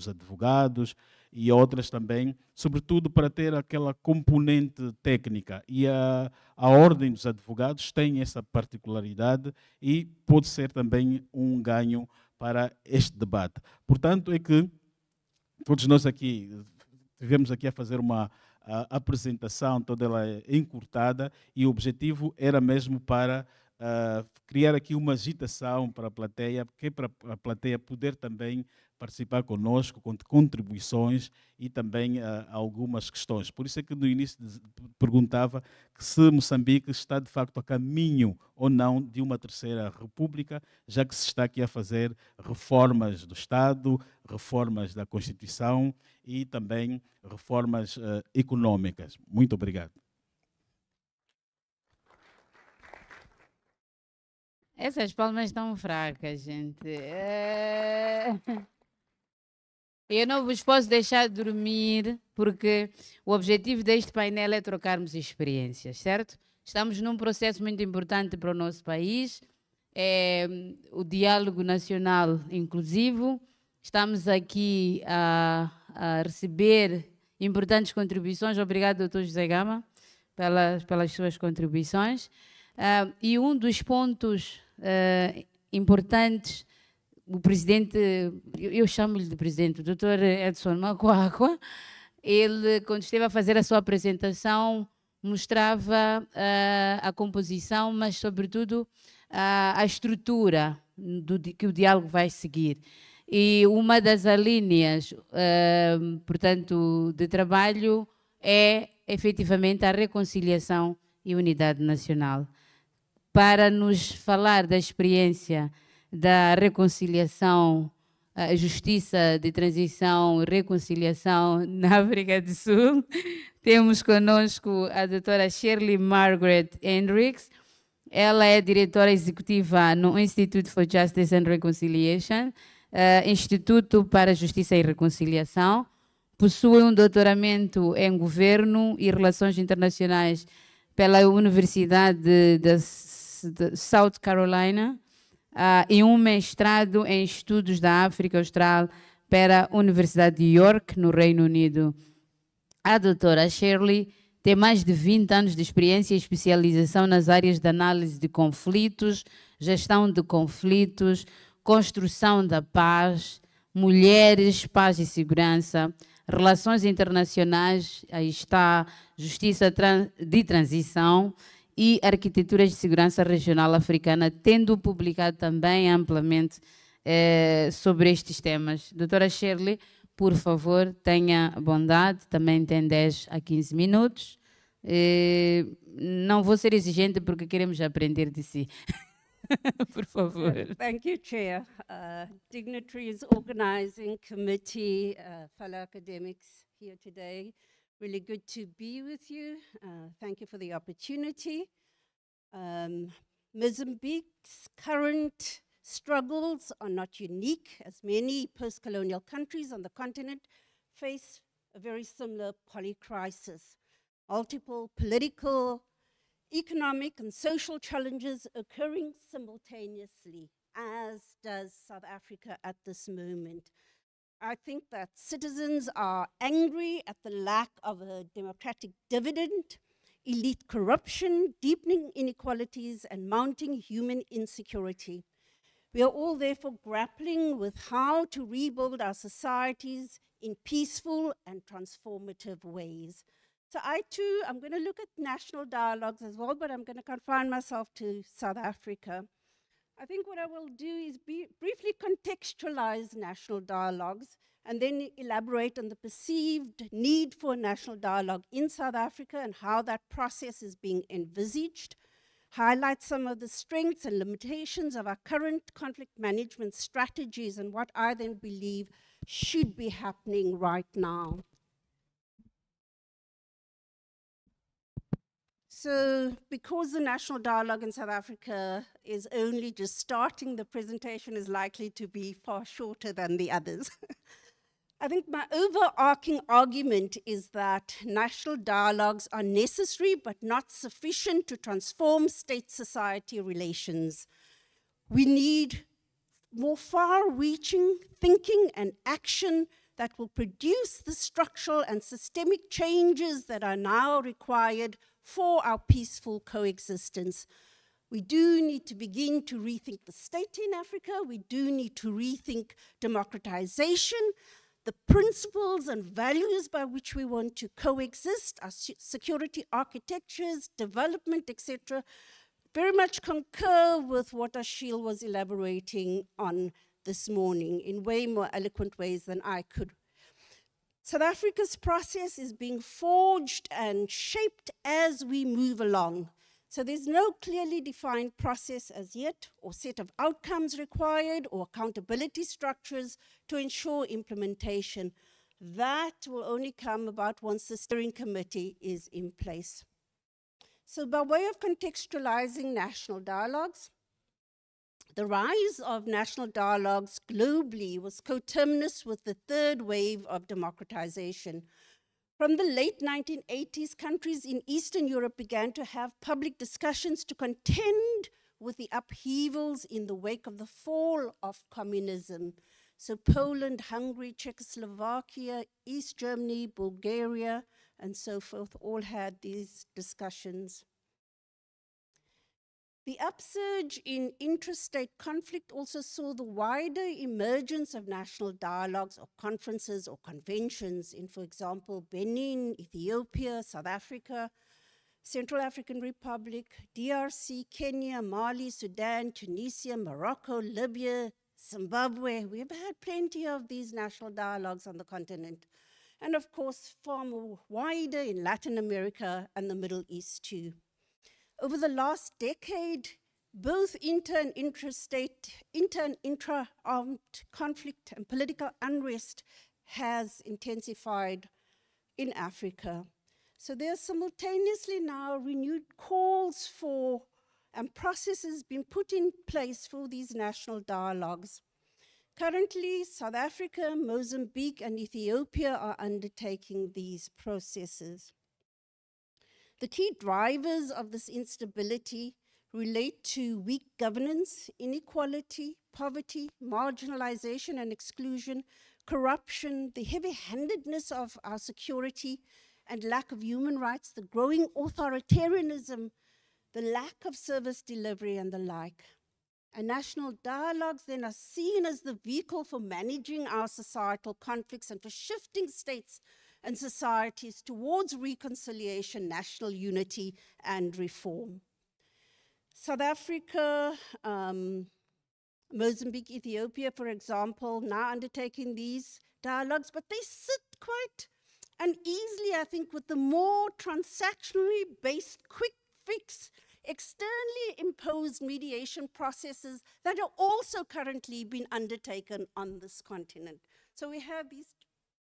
Advogados e outras também, sobretudo para ter aquela componente técnica. E a Ordem dos Advogados tem essa particularidade e pode ser também um ganho para este debate. Portanto, é que todos nós aqui tivemos aqui a fazer uma apresentação, toda ela encurtada, e o objetivo era mesmo para criar aqui uma agitação para a plateia, que é para a plateia poder também participar conosco, com contribuições e também algumas questões. Por isso é que no início perguntava que se Moçambique está de facto a caminho ou não de uma terceira república, já que se está aqui a fazer reformas do Estado, reformas da Constituição e também reformas econômicas. Muito obrigado. Essas palmas estão fracas, gente. Eu não vos posso deixar dormir, porque o objetivo deste painel é trocarmos experiências, certo? Estamos num processo muito importante para o nosso país, o diálogo nacional inclusivo. Estamos aqui a receber importantes contribuições. Obrigado, doutor José Gama, pelas suas contribuições. E um dos pontos importantes, o presidente, eu chamo-lhe de presidente, o doutor Edson Macuacua, ele, quando esteve a fazer a sua apresentação, mostrava a composição, mas, sobretudo, a estrutura que o diálogo vai seguir. E uma das linhas, portanto, de trabalho é, efetivamente, a reconciliação e unidade nacional. Para nos falar da experiência da reconciliação, justiça de transição e reconciliação na África do Sul, temos conosco a doutora Shirley Margaret Hendricks. Ela é diretora executiva no Institute for Justice and Reconciliation, Instituto para Justiça e Reconciliação. Possui um doutoramento em Governo e Relações Internacionais pela Universidade de South Carolina, e um mestrado em Estudos da África Austral pela Universidade de York, no Reino Unido. A doutora Shirley tem mais de 20 anos de experiência e especialização nas áreas de análise de conflitos, gestão de conflitos, construção da paz, mulheres, paz e segurança, relações internacionais, aí está, justiça de transição e arquiteturas de segurança regional africana, tendo publicado também amplamente sobre estes temas. Doutora Shirley, por favor, tenha bondade, também tem 10 a 15 minutos. Não vou ser exigente porque queremos aprender de si. Por favor. Thank you, Chair. Dignitaries, organizing committee, fellow academics here today. Really good to be with you. Thank you for the opportunity. Mozambique's current struggles are not unique, as many post-colonial countries on the continent face a very similar polycrisis. Multiple political, economic and social challenges occurring simultaneously, as does South Africa at this moment. I think that citizens are angry at the lack of a democratic dividend, elite corruption, deepening inequalities, and mounting human insecurity. We are all therefore grappling with how to rebuild our societies in peaceful and transformative ways. So I'm going to look at national dialogues as well, but I'm going to confine myself to South Africa. I think what I will do is briefly contextualize national dialogues and then elaborate on the perceived need for national dialogue in South Africa and how that process is being envisaged, highlight some of the strengths and limitations of our current conflict management strategies and what I then believe should be happening right now. So because the national dialogue in South Africa is only just starting, the presentation is likely to be far shorter than the others. I think my overarching argument is that national dialogues are necessary but not sufficient to transform state-society relations. We need more far-reaching thinking and action that will produce the structural and systemic changes that are now required for our peaceful coexistence. We do need to begin to rethink the state in Africa. We do need to rethink democratization, the principles and values by which we want to coexist, our security architectures, development, etc. very much concur with what Ashil was elaborating on this morning in way more eloquent ways than I could. South Africa's process is being forged and shaped as we move along. So there's no clearly defined process as yet, or set of outcomes required, or accountability structures to ensure implementation. That will only come about once the steering committee is in place. So by way of contextualizing national dialogues, the rise of national dialogues globally was coterminous with the third wave of democratization. From the late 1980s, countries in Eastern Europe began to have public discussions to contend with the upheavals in the wake of the fall of communism. So Poland, Hungary, Czechoslovakia, East Germany, Bulgaria, and so forth all had these discussions. The upsurge in intrastate conflict also saw the wider emergence of national dialogues or conferences or conventions in, for example, Benin, Ethiopia, South Africa, Central African Republic, DRC, Kenya, Mali, Sudan, Tunisia, Morocco, Libya, Zimbabwe. We've had plenty of these national dialogues on the continent. And of course, far more wider in Latin America and the Middle East too. Over the last decade, both inter and intra-armed conflict and political unrest has intensified in Africa. So there are simultaneously now renewed calls for and processes being put in place for these national dialogues. Currently, South Africa, Mozambique, and Ethiopia are undertaking these processes. The key drivers of this instability relate to weak governance, inequality, poverty, marginalization and exclusion, corruption, the heavy-handedness of our security and lack of human rights, the growing authoritarianism, the lack of service delivery and the like. And national dialogues then are seen as the vehicle for managing our societal conflicts and for shifting states and societies towards reconciliation, national unity, and reform. South Africa, Mozambique, Ethiopia, for example, now undertaking these dialogues, but they sit quite uneasily, I think, with the more transactionally based quick fix, externally imposed mediation processes that are also currently being undertaken on this continent. So we have these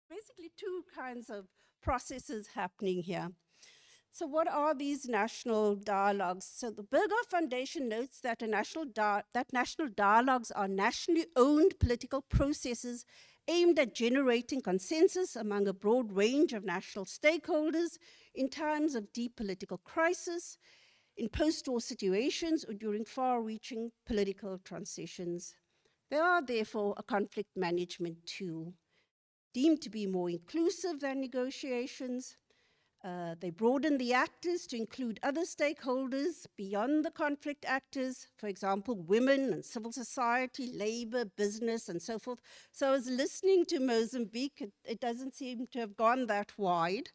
basically two kinds of processes happening here. So what are these national dialogues? So the Berghoff Foundation notes that national dialogues are nationally owned political processes aimed at generating consensus among a broad range of national stakeholders in times of deep political crisis, in post-war situations, or during far-reaching political transitions. They are therefore a conflict management tool, deemed to be more inclusive than negotiations. They broaden the actors to include other stakeholders beyond the conflict actors, for example, women and civil society, labor, business, and so forth. So I was listening to Mozambique, it doesn't seem to have gone that wide.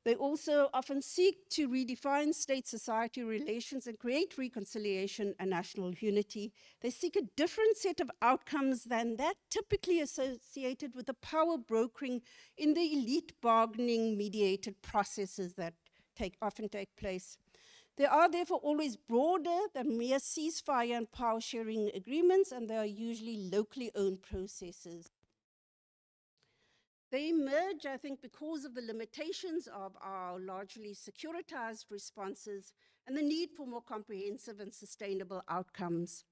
They also often seek to redefine state-society relations and create reconciliation and national unity. They seek a different set of outcomes than that typically associated with the power brokering in the elite bargaining mediated processes that often take place. They are therefore always broader than mere ceasefire and power sharing agreements, and they are usually locally owned processes. They emerge, I think, because of the limitations of our largely securitized responses and the need for more comprehensive and sustainable outcomes.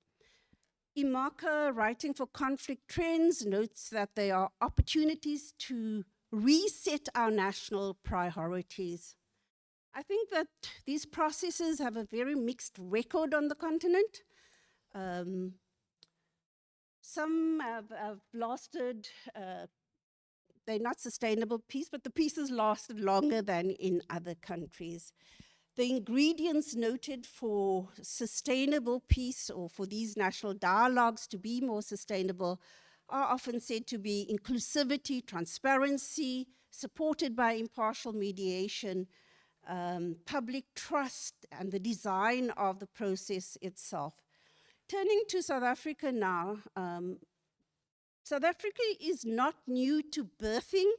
Imaka, writing for Conflict Trends, notes that there are opportunities to reset our national priorities. I think that these processes have a very mixed record on the continent. Some have lasted they're not sustainable peace, but the peace has lasted longer than in other countries. The ingredients noted for sustainable peace or for these national dialogues to be more sustainable are often said to be inclusivity, transparency, supported by impartial mediation, public trust, and the design of the process itself. Turning to South Africa now, South Africa is not new to birthing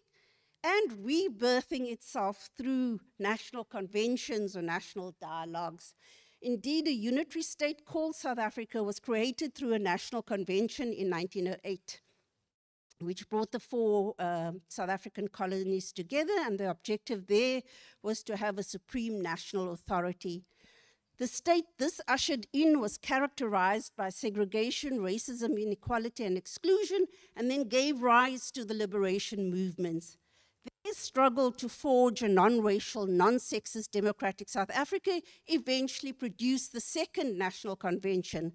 and rebirthing itself through national conventions or national dialogues. Indeed, a unitary state called South Africa was created through a national convention in 1908, which brought the four South African colonies together, and the objective there was to have a supreme national authority. The state this ushered in was characterized by segregation, racism, inequality, and exclusion, and then gave rise to the liberation movements. Their struggle to forge a non-racial, non-sexist democratic South Africa eventually produced the second national convention,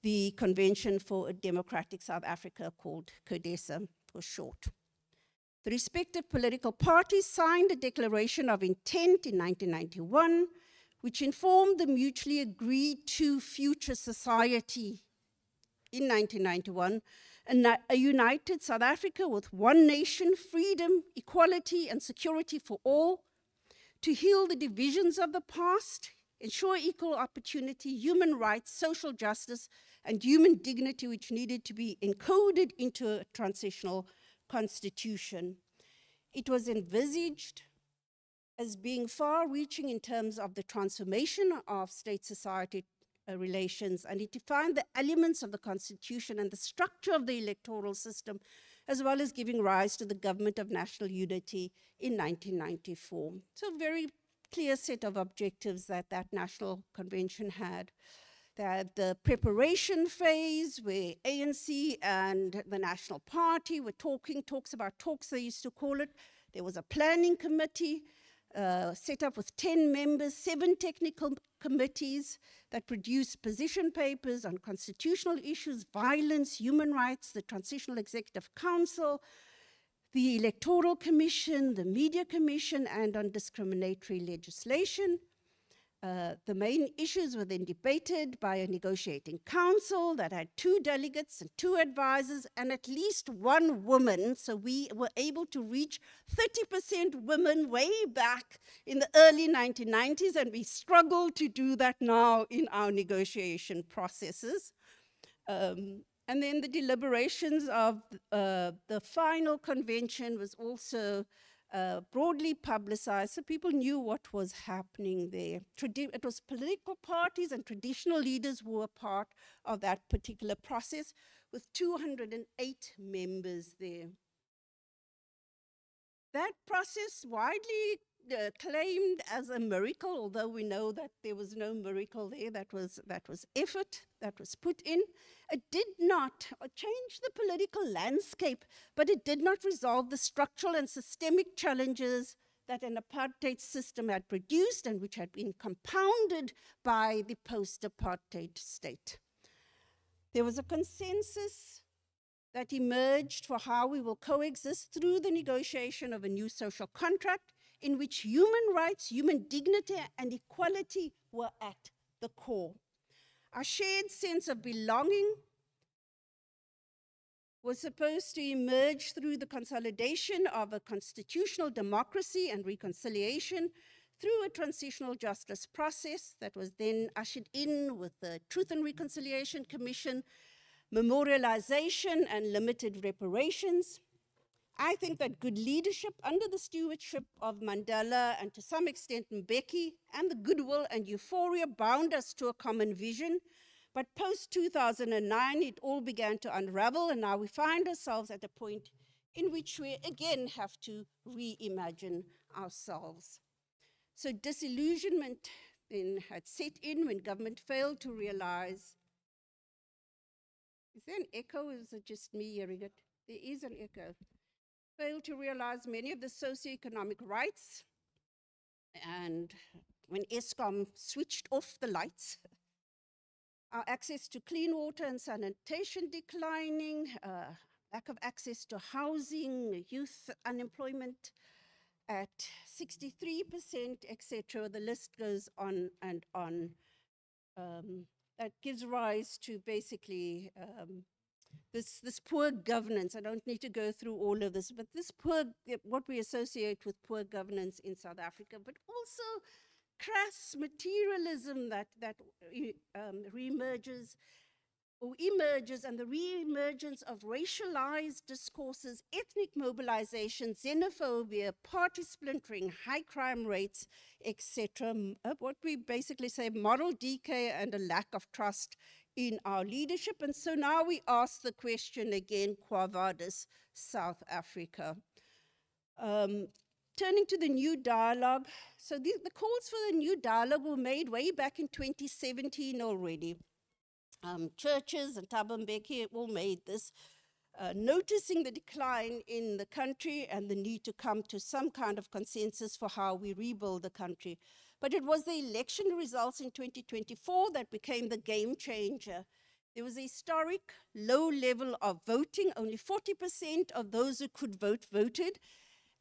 the Convention for a Democratic South Africa, called CODESA for short. The respective political parties signed a declaration of intent in 1991, which informed the mutually agreed to future society in 1991, a united South Africa with one nation, freedom, equality, and security for all, to heal the divisions of the past, ensure equal opportunity, human rights, social justice, and human dignity, which needed to be encoded into a transitional constitution. It was envisaged as being far-reaching in terms of the transformation of state-society relations, and it defined the elements of the constitution and the structure of the electoral system, as well as giving rise to the Government of National Unity in 1994. So a very clear set of objectives that that national convention had. They had the preparation phase where ANC and the National Party were talks about talks, they used to call it. There was a planning committee set up with 10 members, 7 technical committees that produced position papers on constitutional issues, violence, human rights, the Transitional Executive Council, the Electoral Commission, the Media Commission, and on discriminatory legislation. The main issues were then debated by a negotiating council that had 2 delegates and 2 advisors and at least 1 woman. So we were able to reach 30% women way back in the early 1990s, and we struggle to do that now in our negotiation processes. And then the deliberations of the final convention was also broadly publicized, so people knew what was happening there. It was political parties and traditional leaders who were part of that particular process, with 208 members there. That process widely claimed as a miracle, although we know that there was no miracle there. That was effort that was put in. It did not change the political landscape, but it did not resolve the structural and systemic challenges that an apartheid system had produced and which had been compounded by the post-apartheid state. There was a consensus that emerged for how we will coexist through the negotiation of a new social contract in which human rights, human dignity, and equality were at the core. Our shared sense of belonging was supposed to emerge through the consolidation of a constitutional democracy and reconciliation through a transitional justice process that was then ushered in with the Truth and Reconciliation Commission, memorialization, and limited reparations. I think that good leadership under the stewardship of Mandela and to some extent Mbeki, and the goodwill and euphoria bound us to a common vision. But post-2009, it all began to unravel, and now we find ourselves at a point in which we again have to reimagine ourselves. So disillusionment then had set in when government failed to realize. Is there an echo, or is it just me hearing it? There is an echo. Failed to realize many of the socioeconomic rights, and when Eskom switched off the lights, our access to clean water and sanitation declining, lack of access to housing, youth unemployment at 63%, etc. The list goes on and on. That gives rise to basically this poor governance. I don't need to go through all of this, but this what we associate with poor governance in South Africa, but also crass materialism that reemerges or emerges, and the re-emergence of racialized discourses, ethnic mobilization, xenophobia, party splintering, high crime rates, etc. What we basically say, moral decay and a lack of trust in our leadership. And so now we ask the question again, Quo Vadis, South Africa? Turning to the new dialogue. So the calls for the new dialogue were made way back in 2017 already. Churches and Thabo Mbeki all made this, noticing the decline in the country and the need to come to some kind of consensus for how we rebuild the country. But it was the election results in 2024 that became the game changer. There was a historic low level of voting. Only 40% of those who could vote voted.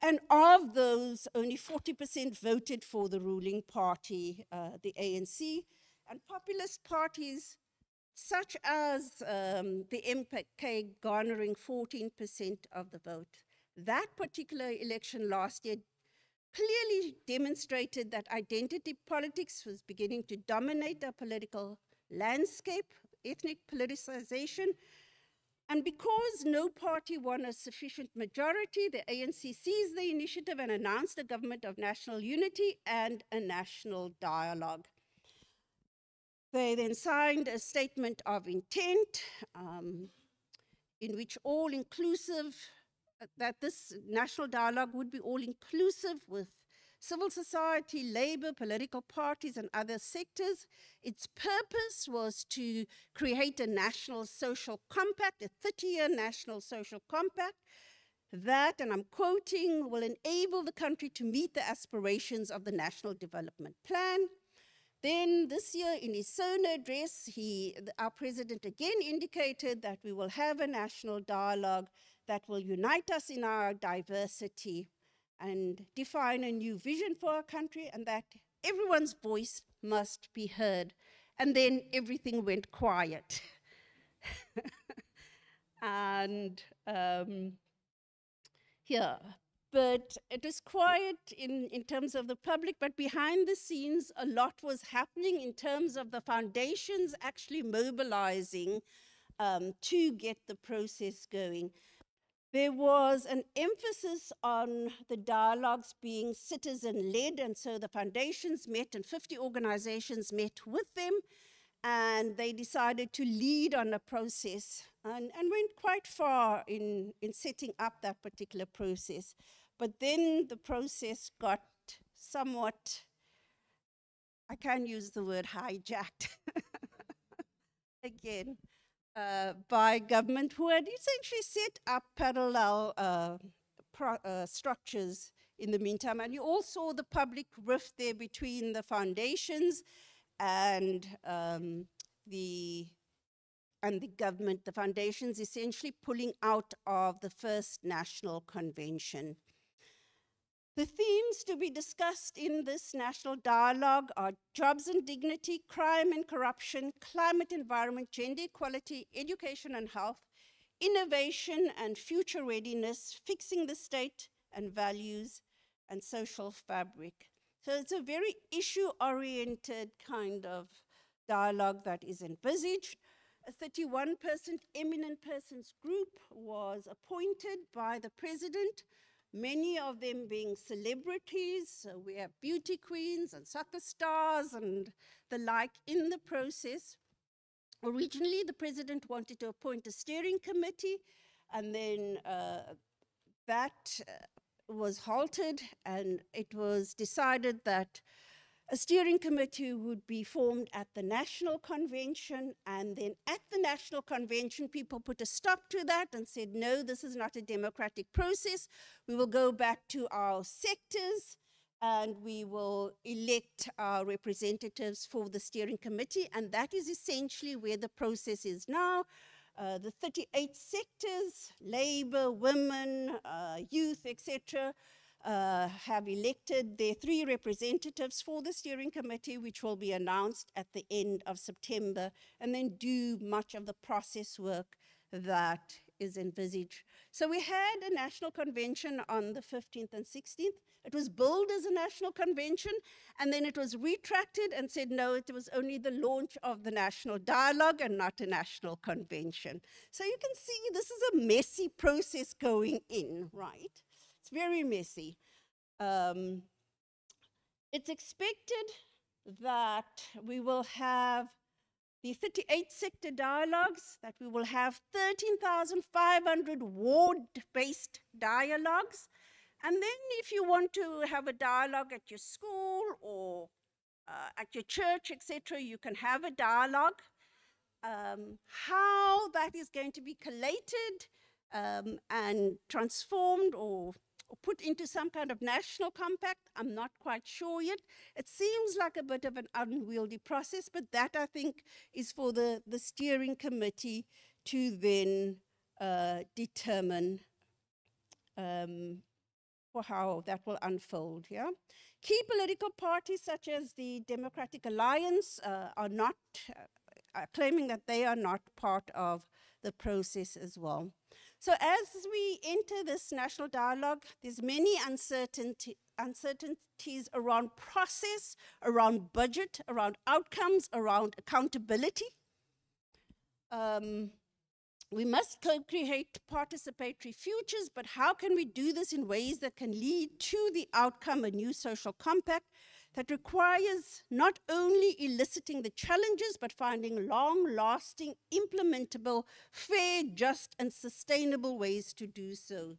And of those, only 40% voted for the ruling party, the ANC. And populist parties such as the MK garnering 14% of the vote. That particular election last year clearly demonstrated that identity politics was beginning to dominate our political landscape, ethnic politicization. And because no party won a sufficient majority, the ANC seized the initiative and announced a government of national unity and a national dialogue. They then signed a statement of intent in which that this national dialogue would be all-inclusive with civil society, labor, political parties, and other sectors. Its purpose was to create a national social compact, a 30-year national social compact that, and I'm quoting, will enable the country to meet the aspirations of the National Development Plan. Then this year in his SONA address, our president again indicated that we will have a national dialogue that will unite us in our diversity and define a new vision for our country, and that everyone's voice must be heard. And then everything went quiet. And but it was quiet in terms of the public, but behind the scenes, a lot was happening in terms of the foundations actually mobilizing to get the process going. There was an emphasis on the dialogues being citizen-led, and so the foundations met and 50 organizations met with them, and they decided to lead on a process and went quite far in setting up that particular process. But then the process got somewhat, I can use the word hijacked again, by government, who had essentially set up parallel structures in the meantime. And you all saw the public rift there between the foundations and the government, the foundations essentially pulling out of the first national convention. The themes to be discussed in this national dialogue are jobs and dignity, crime and corruption, climate, environment, gender equality, education and health, innovation and future readiness, fixing the state and values, and social fabric. So it's a very issue-oriented kind of dialogue that is envisaged. A 31-person eminent persons group was appointed by the president, many of them being celebrities. So we have beauty queens and soccer stars and the like in the process. Originally, the president wanted to appoint a steering committee, and then that was halted, and it was decided that a steering committee would be formed at the National Convention, and then at the National Convention, people put a stop to that and said, no, this is not a democratic process. We will go back to our sectors, and we will elect our representatives for the steering committee, and that is essentially where the process is now. The 38 sectors, labor, women, youth, etc., have elected their 3 representatives for the steering committee, which will be announced at the end of September, and then do much of the process work that is envisaged. So we had a national convention on the 15th and 16th. It was billed as a national convention, and then it was retracted and said, no, it was only the launch of the national dialogue and not a national convention. So you can see this is a messy process going in, right? It's very messy. It's expected that we will have the 38 sector dialogues, that we will have 13,500 ward-based dialogues. And then if you want to have a dialogue at your school or at your church, etc., you can have a dialogue. How that is going to be collated and transformed or put into some kind of national compact, I'm not quite sure yet. It seems like a bit of an unwieldy process, but that I think is for the steering committee to then determine for how that will unfold. Yeah? Key political parties such as the Democratic Alliance are not claiming that they are not part of the process as well. So as we enter this national dialogue, there's many uncertainties around process, around budget, around outcomes, around accountability. We must co-create participatory futures, but how can we do this in ways that can lead to the outcome, a new social compact that requires not only eliciting the challenges, but finding long-lasting, implementable, fair, just, and sustainable ways to do so.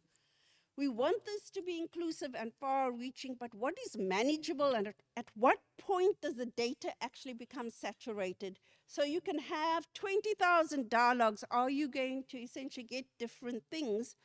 We want this to be inclusive and far-reaching, but what is manageable, and at what point does the data actually become saturated? So you can have 20,000 dialogues. Are you going to essentially get different things?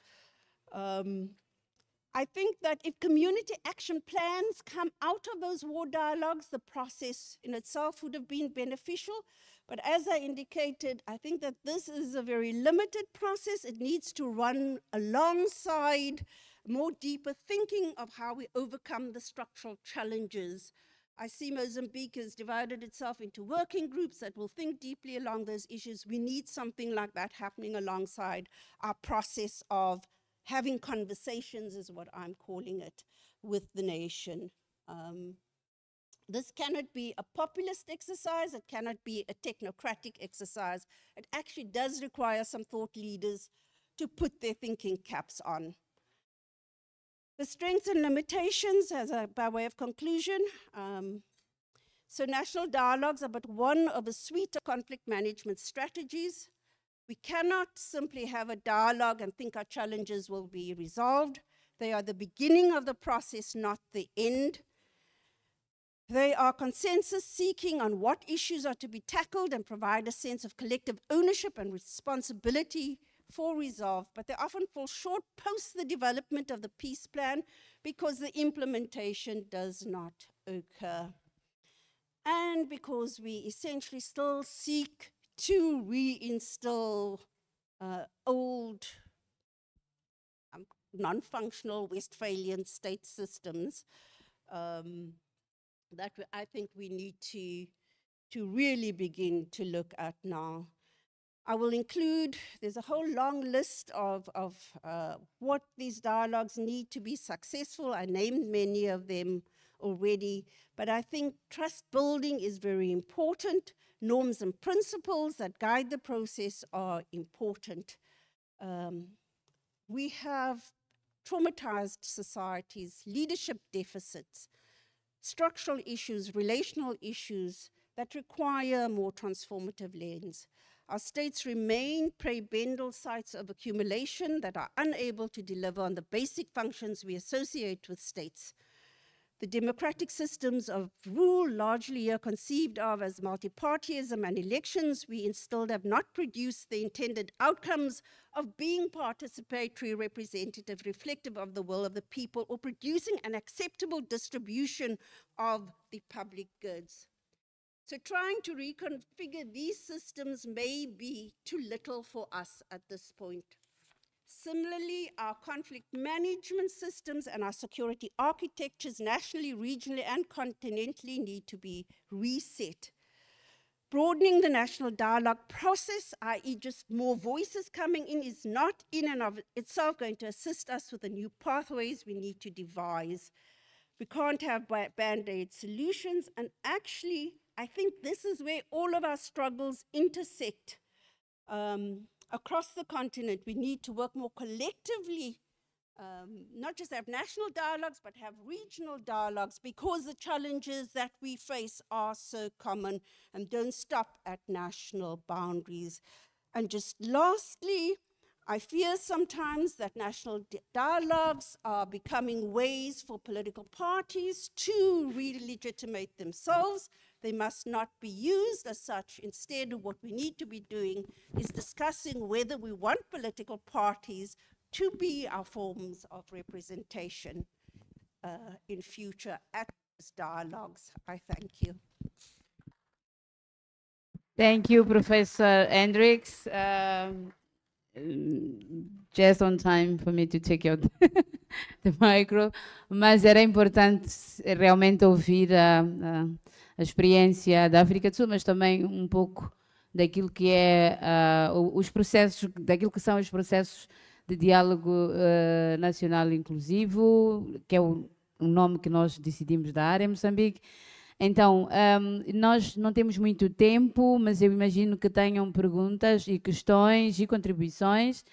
I think that if community action plans come out of those ward dialogues, the process in itself would have been beneficial. But as I indicated, I think that this is a very limited process. It needs to run alongside more deeper thinking of how we overcome the structural challenges. I see Mozambique has divided itself into working groups that will think deeply along those issues. We need something like that happening alongside our process of having conversations, is what I'm calling it, with the nation. This cannot be a populist exercise. It cannot be a technocratic exercise. It actually does require some thought leaders to put their thinking caps on. The strengths and limitations, by way of conclusion. So national dialogues are but one of a suite of conflict management strategies. We cannot simply have a dialogue and think our challenges will be resolved. They are the beginning of the process, not the end. They are consensus seeking on what issues are to be tackled and provide a sense of collective ownership and responsibility for resolve, but they often fall short post the development of the peace plan because the implementation does not occur. And because we essentially still seek to reinstill old, non-functional Westphalian state systems that I think we need to really begin to look at now. I will include, there's a whole long list of what these dialogues need to be successful. I named many of them already, but I think trust building is very important. Norms and principles that guide the process are important. We have traumatized societies, leadership deficits, structural issues, relational issues that require a more transformative lens. Our states remain prebendal sites of accumulation that are unable to deliver on the basic functions we associate with states. The democratic systems of rule, largely are conceived of as multipartyism, and elections we instilled have not produced the intended outcomes of being participatory, representative, reflective of the will of the people, or producing an acceptable distribution of the public goods. So trying to reconfigure these systems may be too little for us at this point. Similarly, our conflict management systems and our security architectures nationally, regionally, and continentally need to be reset. broadening the national dialogue process, i.e. just more voices coming in, is not in and of itself going to assist us with the new pathways we need to devise. We can't have band-aid solutions, and actually, I think this is where all of our struggles intersect. Across the continent, we need to work more collectively, not just have national dialogues, but have regional dialogues, because the challenges that we face are so common and don't stop at national boundaries. And just lastly, I fear sometimes that national dialogues are becoming ways for political parties to re-legitimate themselves. They must not be used as such. Instead, what we need to be doing is discussing whether we want political parties to be our forms of representation in future at these dialogues. I thank you. Thank you, Professor Hendricks. Just on time for me to take out the micro, mas era importante realmente ouvir a experiência da África do Sul, mas também um pouco daquilo que é os processos, daquilo que são os processos de diálogo nacional inclusivo, que é o nome que nós decidimos dar em Moçambique. Então, nós não temos muito tempo, mas eu imagino que tenham perguntas e questões e contribuições.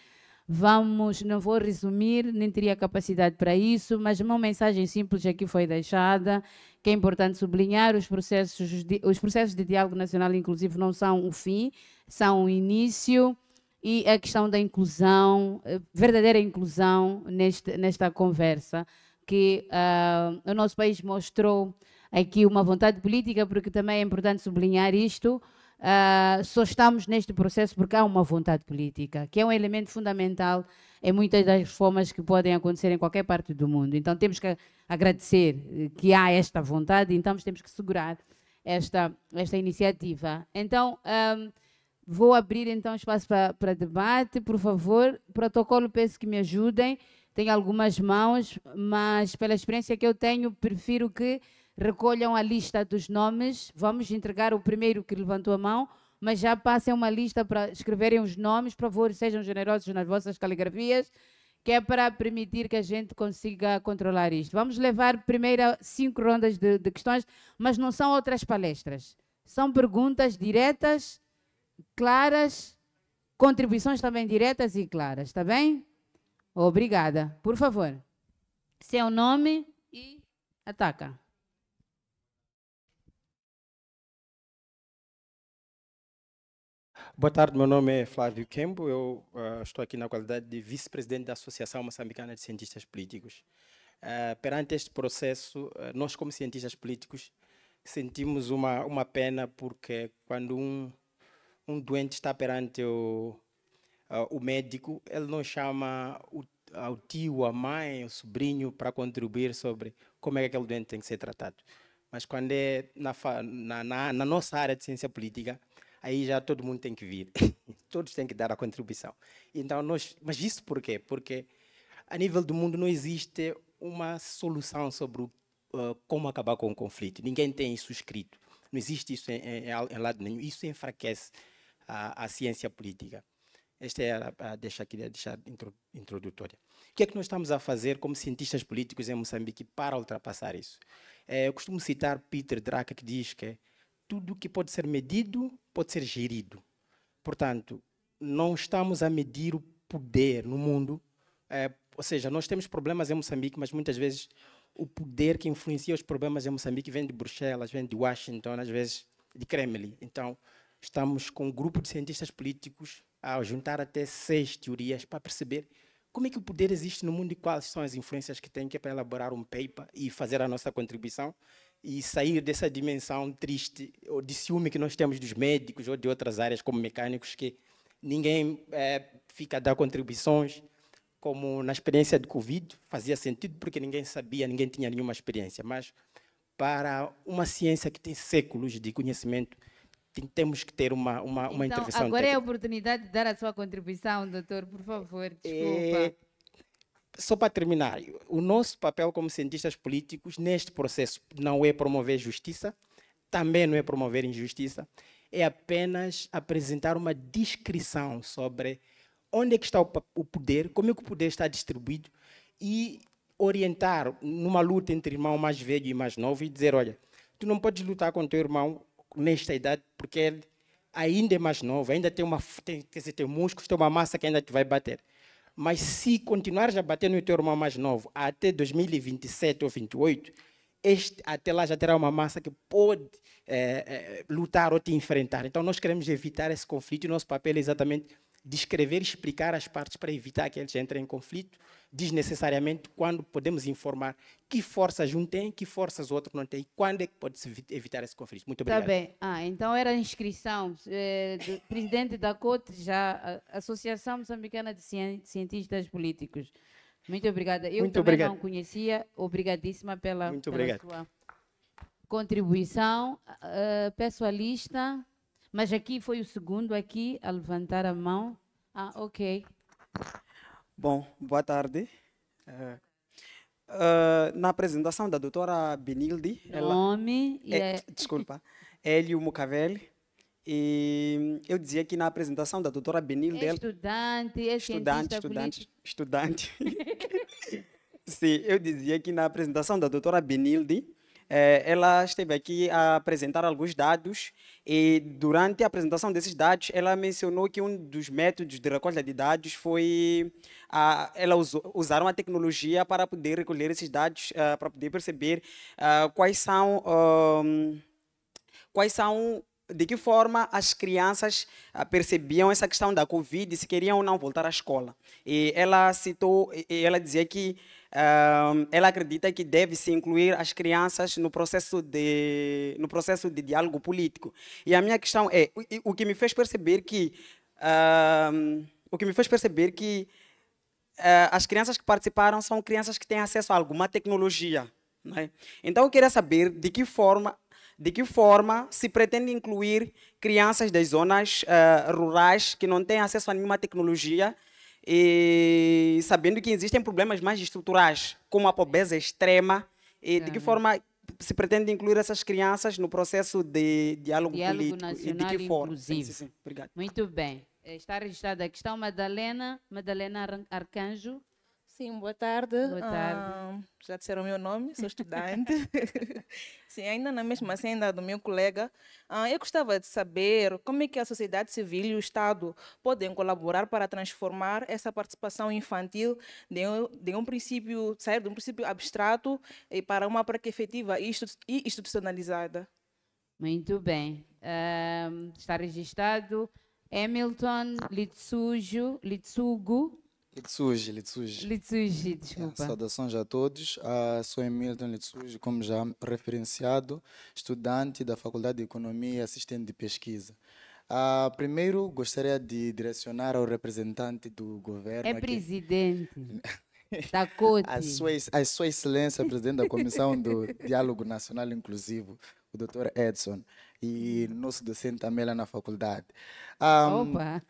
Não vou resumir, nem teria capacidade para isso, mas uma mensagem simples aqui foi deixada, que é importante sublinhar: os processos de diálogo nacional inclusivo não são o fim, são o início, e a questão da inclusão, verdadeira inclusão nesta conversa, que o nosso país mostrou aqui uma vontade política, porque também é importante sublinhar isto. Só estamos neste processo porque há uma vontade política, que é um elemento fundamental em muitas das reformas que podem acontecer em qualquer parte do mundo. Então temos que agradecer que há esta vontade, então temos que segurar esta iniciativa. Então, vou abrir então espaço para debate, por favor. Protocolo, peço que me ajudem. Tenho algumas mãos, mas pela experiência que eu tenho, prefiro que recolham a lista dos nomes. Vamos entregar o primeiro que levantou a mão, mas já passem uma lista para escreverem os nomes, por favor, sejam generosos nas vossas caligrafias, que é para permitir que a gente consiga controlar isto. Vamos levar primeiro 5 rondas de questões, mas não são outras palestras. São perguntas diretas, claras, contribuições também diretas e claras, está bem? Obrigada. Por favor, seu nome e ataca. Boa tarde, meu nome é Flávio Kembo, eu estou aqui na qualidade de vice-presidente da Associação Moçambicana de Cientistas Políticos. Perante este processo, nós como cientistas políticos sentimos uma pena, porque quando um doente está perante o médico, ele não chama o tio, a mãe, o sobrinho para contribuir sobre como é que aquele doente tem que ser tratado. Mas quando é na nossa área de ciência política, aí já todo mundo tem que vir, todos têm que dar a contribuição. Então mas isso por quê? Porque a nível do mundo não existe uma solução sobre como acabar com o conflito. Ninguém tem isso escrito. Não existe isso em lado nenhum. Isso enfraquece a ciência política. Esta é a deixa introdutória. O que é que nós estamos a fazer como cientistas políticos em Moçambique para ultrapassar isso? Eu costumo citar Peter Drucker, que diz que tudo que pode ser medido pode ser gerido. Portanto, não estamos a medir o poder no mundo. Ou seja, nós temos problemas em Moçambique, mas muitas vezes o poder que influencia os problemas em Moçambique vem de Bruxelas, vem de Washington, às vezes de Kremlin. Então, estamos com um grupo de cientistas políticos a juntar até 6 teorias para perceber como é que o poder existe no mundo e quais são as influências que tem, que é para elaborar um paper e fazer a nossa contribuição e sair dessa dimensão triste ou de ciúme que nós temos dos médicos ou de outras áreas como mecânicos, que ninguém fica a dar contribuições, como na experiência de Covid, fazia sentido porque ninguém sabia, ninguém tinha nenhuma experiência, mas para uma ciência que tem séculos de conhecimento, temos que ter uma intervenção agora técnica. É a oportunidade de dar a sua contribuição, doutor, por favor, desculpa. Só para terminar, o nosso papel como cientistas políticos neste processo não é promover justiça, também não é promover injustiça, é apenas apresentar uma descrição sobre onde é que está o poder, como é que o poder está distribuído e orientar numa luta entre irmão mais velho e mais novo e dizer, olha, tu não podes lutar com teu irmão nesta idade porque ele ainda é mais novo, ainda tem tem músculos, tem uma massa que ainda te vai bater. Mas se continuares a bater no teu irmão mais novo até 2027 ou 2028, até lá já terá uma massa que pode lutar ou te enfrentar. Então nós queremos evitar esse conflito e o nosso papel é exatamente descrever e explicar as partes para evitar que eles entrem em conflito desnecessariamente, quando podemos informar que forças um tem, que forças o outro não tem, quando é que pode-se evitar esse conflito. Muito obrigado. Está bem. Então era a inscrição do presidente da COT, já a Associação Moçambicana de Cientistas Políticos. Muito obrigada. Eu Muito também obrigado. não conhecia. Obrigadíssima pela obrigado. sua contribuição. Peço a lista, mas aqui foi o segundo aqui a levantar a mão. Ok. Bom, boa tarde. Na apresentação da doutora Benilde, Nome e desculpa, Hélio Mucavelli, e eu dizia que na apresentação da doutora Benilde... estudante, cientista político. Estudante. Sim, eu dizia que na apresentação da doutora Benilde, ela esteve aqui a apresentar alguns dados e durante a apresentação desses dados ela mencionou que um dos métodos de recolha de dados foi usaram a tecnologia para poder recolher esses dados, para poder perceber de que forma as crianças percebiam essa questão da Covid e se queriam ou não voltar à escola. E ela citou, ela dizia que ela acredita que deve-se incluir as crianças no processo de diálogo político. E a minha questão é, o que me fez perceber que as crianças que participaram são crianças que têm acesso a alguma tecnologia, não é? Então eu queria saber de que forma se pretende incluir crianças das zonas rurais que não têm acesso a nenhuma tecnologia, e sabendo que existem problemas mais estruturais, como a pobreza extrema, e de que forma se pretende incluir essas crianças no processo de diálogo político? Nacional e de que forma? inclusivo. Sim. Obrigado. Muito bem. Está registrada a questão. Madalena Arcanjo. Sim, boa tarde. Boa tarde. Já disseram o meu nome, sou estudante. Sim, ainda na mesma senda do meu colega, eu gostava de saber como é que a sociedade civil e o Estado podem colaborar para transformar essa participação infantil de um princípio, sair de um princípio abstrato e para uma prática efetiva e institucionalizada. Muito bem. Está registrado Hamilton Litsugu. Litsugi, desculpa. Saudações a todos. Sou Hamilton Litsugi, como já referenciado, estudante da Faculdade de Economia e assistente de pesquisa. Primeiro, gostaria de direcionar ao representante do governo... presidente da COT. A sua excelência, presidente da Comissão do Diálogo Nacional Inclusivo, o Dr. Edson, e nosso docente também lá na faculdade. Opa!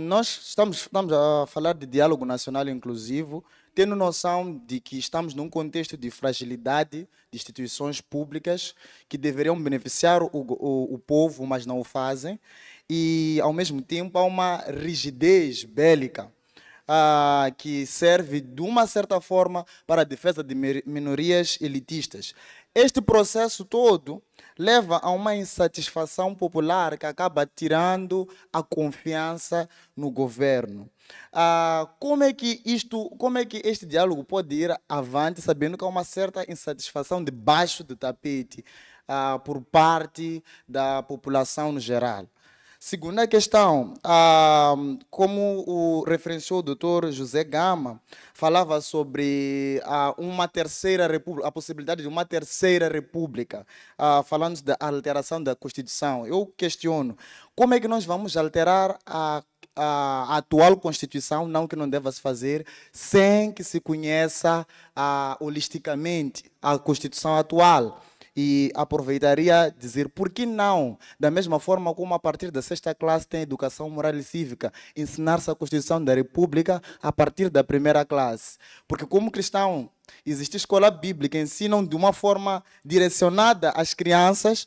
Nós estamos a falar de diálogo nacional inclusivo, tendo noção de que estamos num contexto de fragilidade de instituições públicas que deveriam beneficiar o povo, mas não o fazem, e, ao mesmo tempo, há uma rigidez bélica que serve, de uma certa forma, para a defesa de minorias elitistas. Este processo todo leva a uma insatisfação popular que acaba tirando a confiança no governo. Como é que este diálogo pode ir avante, sabendo que há uma certa insatisfação debaixo do tapete por parte da população no geral? Segunda questão, como o referenciou o doutor José Gama, falava sobre uma terceira república, a possibilidade de uma terceira república, falando da alteração da Constituição. Eu questiono, como é que nós vamos alterar a atual Constituição, não que não deva se fazer, sem que se conheça holisticamente a Constituição atual? E aproveitaria dizer, por que não, da mesma forma como a partir da 6ª classe tem educação moral e cívica, ensinar-se a Constituição da República a partir da 1ª classe? Porque como cristão existe escola bíblica, ensinam de uma forma direcionada às crianças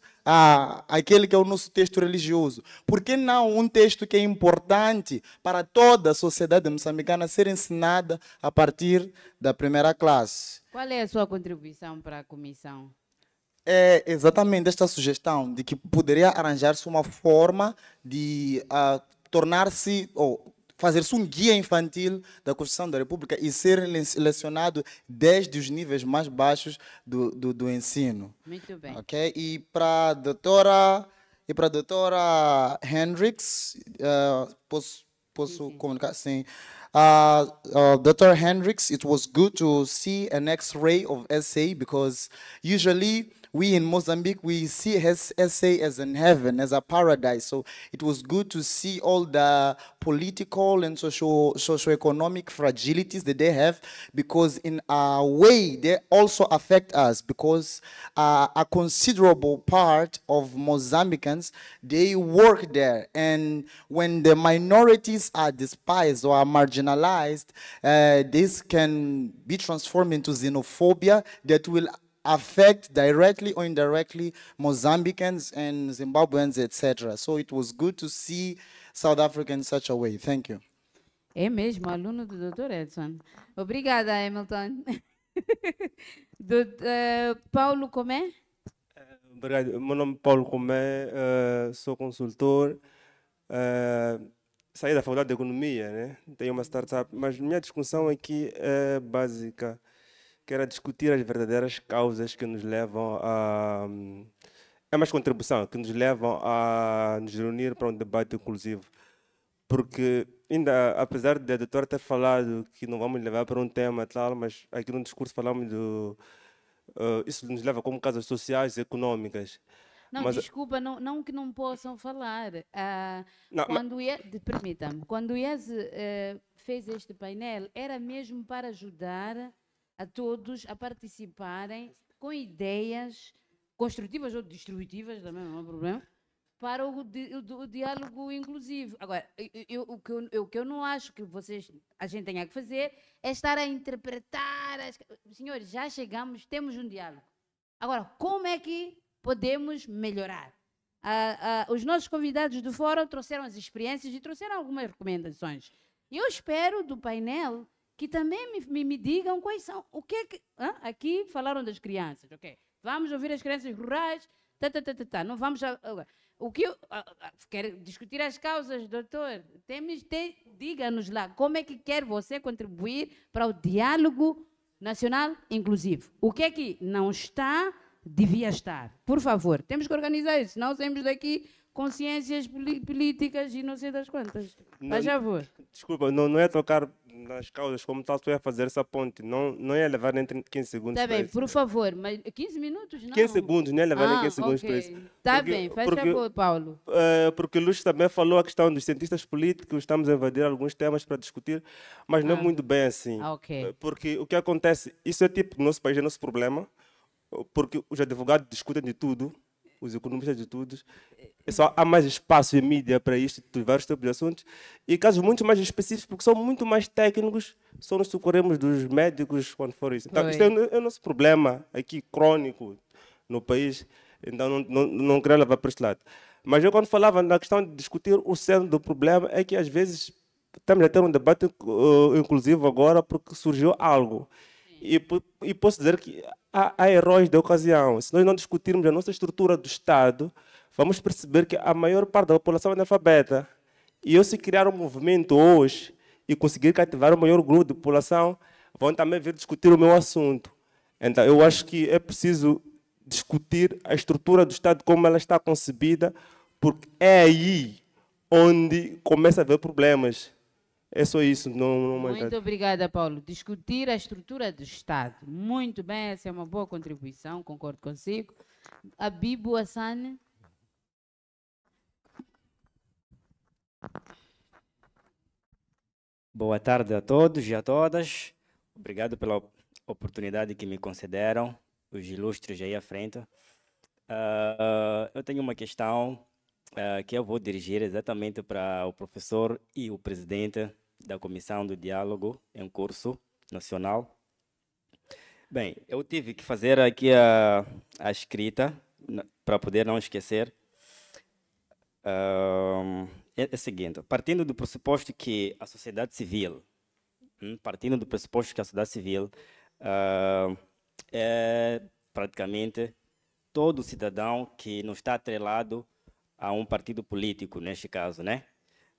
aquele que é o nosso texto religioso. Por que não um texto que é importante para toda a sociedade moçambicana ser ensinada a partir da primeira classe? Qual é a sua contribuição para a comissão? É exatamente esta sugestão de que poderia arranjar-se uma forma de tornar-se ou fazer-se um guia infantil da Constituição da República e ser lecionado desde os níveis mais baixos do ensino. Muito bem. Ok? E para a doutora Hendricks, posso comunicar? Sim. Dr. Hendricks, it was good to see an X-ray of SA because usually we in Mozambique, we see SA as in heaven, as a paradise. So it was good to see all the political and socio-economic fragilities that they have, because in a way they also affect us, because a considerable part of Mozambicans, they work there. And when the minorities are despised or are marginalized, this can be transformed into xenophobia that will affect directly or indirectly Mozambicans and Zimbabweans, etc. So it was good to see South Africa in such a way. Thank you. É mesmo, aluno do Dr. Edson. Obrigada, Hamilton. Paulo Comé? Obrigado. Meu nome é Paulo Comé, sou consultor. Saí da Faculdade de Economia, né? Tenho uma startup, mas minha discussão aqui é básica. Quero discutir as verdadeiras causas que nos levam a... É mais contribuição, que nos levam a nos reunir para um debate inclusivo. Porque, ainda, apesar de a doutora ter falado que não vamos levar para um tema tal, mas aqui no discurso falamos do... isso nos leva como causas sociais e econômicas. Não, mas, desculpa, não que não possam falar. Não, permita-me, quando o IES fez este painel, era mesmo para ajudar a todos a participarem com ideias construtivas ou destrutivas, também não há problema, para o diálogo inclusivo. Agora, o que eu não acho que a gente tenha que fazer é estar a interpretar. Senhores, já chegamos, temos um diálogo. Agora, como é que podemos melhorar? Os nossos convidados do fórum trouxeram as experiências e trouxeram algumas recomendações. Eu espero do painel que também me digam quais são. O que é que... Aqui falaram das crianças, ok? Vamos ouvir as crianças rurais, não vamos... O que eu quero discutir as causas, doutor. Diga-nos lá, como é que quer você contribuir para o diálogo nacional inclusivo? O que é que não está, devia estar? Por favor, temos que organizar isso, senão saímos daqui consciências políticas e não sei das quantas. Faz favor. Desculpa, não é tocar nas causas como tal, tu ia fazer essa ponte. Não ia levar nem 15 segundos. Está bem, por favor, mas 15 minutos não? 15 segundos, não ia levar nem 15 segundos para isso. Está bem, faz favor, Paulo. Porque o Lúcio também falou a questão dos cientistas políticos, estamos a invadir alguns temas para discutir, mas não é muito bem assim. Okay. Porque o que acontece, isso é tipo, no nosso país é nosso problema, porque os advogados discutem de tudo, os economistas de tudo, só há mais espaço em mídia para isto, de vários tipos de assuntos, e casos muito mais específicos, porque são muito mais técnicos, só nos socorremos dos médicos quando for isso. Então, isto é o nosso problema aqui, crônico, no país, então não quero levar para este lado. Mas eu, quando falava na questão de discutir o centro do problema, é que às vezes estamos a ter um debate inclusivo agora porque surgiu algo. E posso dizer que há heróis da ocasião. Se nós não discutirmos a nossa estrutura do Estado, vamos perceber que a maior parte da população é analfabeta. E eu, se criar um movimento hoje e conseguir cativar o maior grupo de população, vão também vir discutir o meu assunto. Então, eu acho que é preciso discutir a estrutura do Estado, como ela está concebida, porque é aí onde começa a haver problemas. É só isso. Muito obrigada, Paulo. Discutir a estrutura do Estado. Muito bem, essa é uma boa contribuição, concordo consigo. Abibu Hassan. Boa tarde a todos e a todas. Obrigado pela oportunidade que me concederam, os ilustres aí à frente. Eu tenho uma questão que eu vou dirigir exatamente para o professor e o presidente da Comissão do Diálogo em Curso Nacional. Bem, eu tive que fazer aqui a escrita para poder não esquecer. É o seguinte, partindo do pressuposto que a sociedade civil, é praticamente todo cidadão que não está atrelado a um partido político, neste caso, né?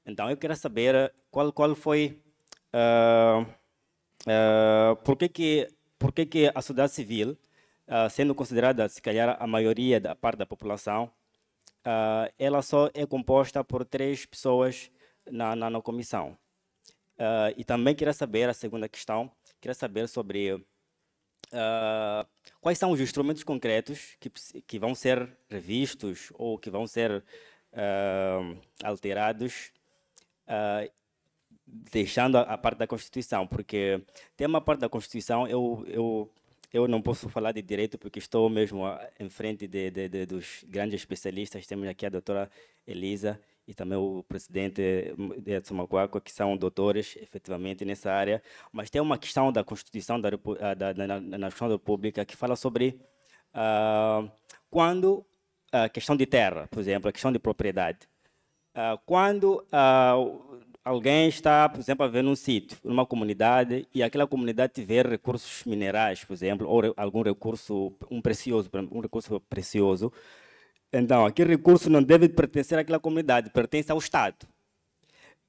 Então, eu quero saber qual foi, por que a sociedade civil, sendo considerada, se calhar, a maioria da parte da população, ela só é composta por 3 pessoas na comissão. E também queria saber, a segunda questão, queria saber sobre quais são os instrumentos concretos que vão ser revistos ou que vão ser alterados, deixando a parte da Constituição, porque tem uma parte da Constituição, eu não posso falar de direito porque estou mesmo em frente dos grandes especialistas. Temos aqui a doutora Elisa e também o presidente Edson Macuaco, que são doutores, efetivamente, nessa área. Mas tem uma questão da Constituição na Constituição da República que fala sobre quando a questão de terra, por exemplo, a questão de propriedade. Quando alguém está, por exemplo, a ver num sítio, numa comunidade, e aquela comunidade tiver recursos minerais, por exemplo, ou algum recurso, um recurso precioso, então, aquele recurso não deve pertencer àquela comunidade, pertence ao Estado.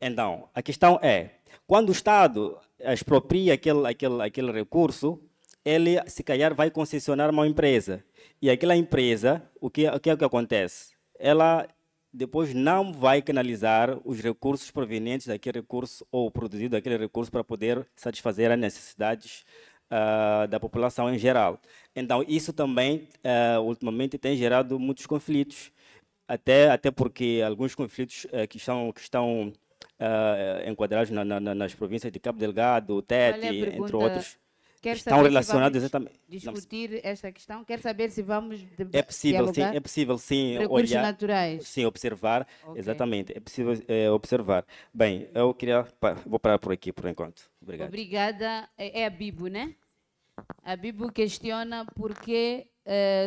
Então, a questão é, quando o Estado expropria aquele recurso, ele, se calhar, vai concessionar uma empresa. E aquela empresa, o que acontece? Ela depois não vai canalizar os recursos provenientes daquele recurso ou produzido daquele recurso para poder satisfazer as necessidades da população em geral. Então, isso também, ultimamente, tem gerado muitos conflitos, até porque alguns conflitos que estão enquadrados nas províncias de Cabo Delgado, Tete, entre outros, estão relacionados exatamente. Discutir esta questão? Quer saber se vamos é possível sim recursos olhar, naturais. sim, observar, Okay. exatamente, é possível observar. Bem, eu vou parar por aqui por enquanto. Obrigado. Obrigada. É a Bibo, né? A Bibo questiona por que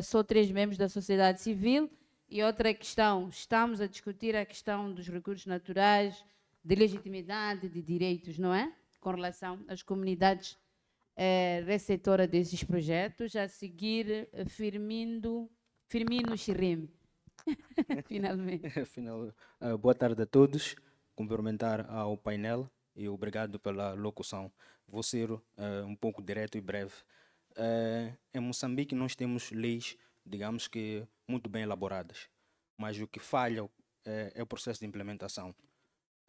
só 3 membros da sociedade civil. E outra questão, estamos a discutir a questão dos recursos naturais, de legitimidade, de direitos, não é? Com relação às comunidades receptoras desses projetos. A seguir, Firmino Chirime. Finalmente. Boa tarde a todos. Cumprimentar ao painel e obrigado pela locução. Vou ser um pouco direto e breve. Em Moçambique nós temos leis, digamos que muito bem elaboradas, mas o que falha é o processo de implementação.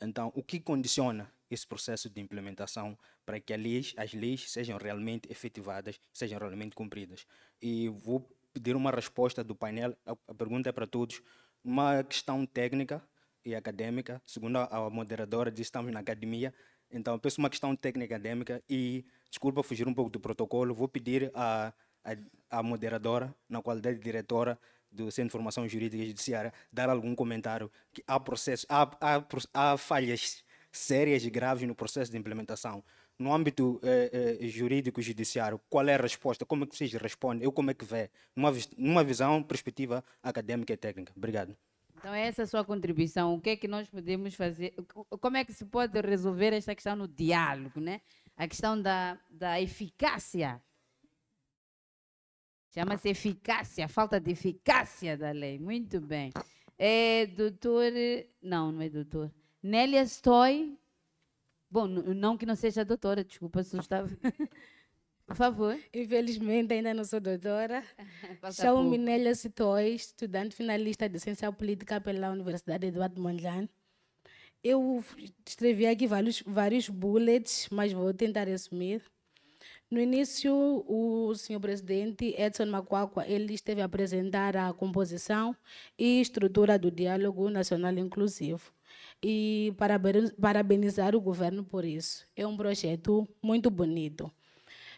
Então, o que condiciona esse processo de implementação para que as leis sejam realmente efetivadas, sejam realmente cumpridas? E vou pedir uma resposta do painel. A pergunta é para todos. Uma questão técnica e acadêmica, segundo a moderadora, disse que estamos na academia. Então, eu peço uma questão técnica e acadêmica e, desculpa fugir um pouco do protocolo, vou pedir à moderadora, na qualidade de diretora do Centro de Formação Jurídica e Judiciária, dar algum comentário que há falhas sérias e graves no processo de implementação. No âmbito jurídico e judiciário, qual é a resposta? Como é que vocês respondem? Eu como é que vê? Numa visão, perspectiva acadêmica e técnica. Obrigado. Então, essa é a sua contribuição. O que é que nós podemos fazer? Como é que se pode resolver esta questão no diálogo, né? A questão da eficácia. Chama-se eficácia, a falta de eficácia da lei. Muito bem. Doutor... Não é doutor. Nélia Stoy. Bom, não que não seja doutora, desculpa se eu estava... Por favor. Infelizmente, ainda não sou doutora. Chamo-me Nélia Stoy, estudante finalista de Ciência Política pela Universidade Eduardo Mondlane. Eu escrevi aqui vários bullets, mas vou tentar resumir. No início, o senhor presidente Edson Macuaco, ele esteve a apresentar a composição e estrutura do Diálogo Nacional Inclusivo. E parabenizar o governo por isso. É um projeto muito bonito.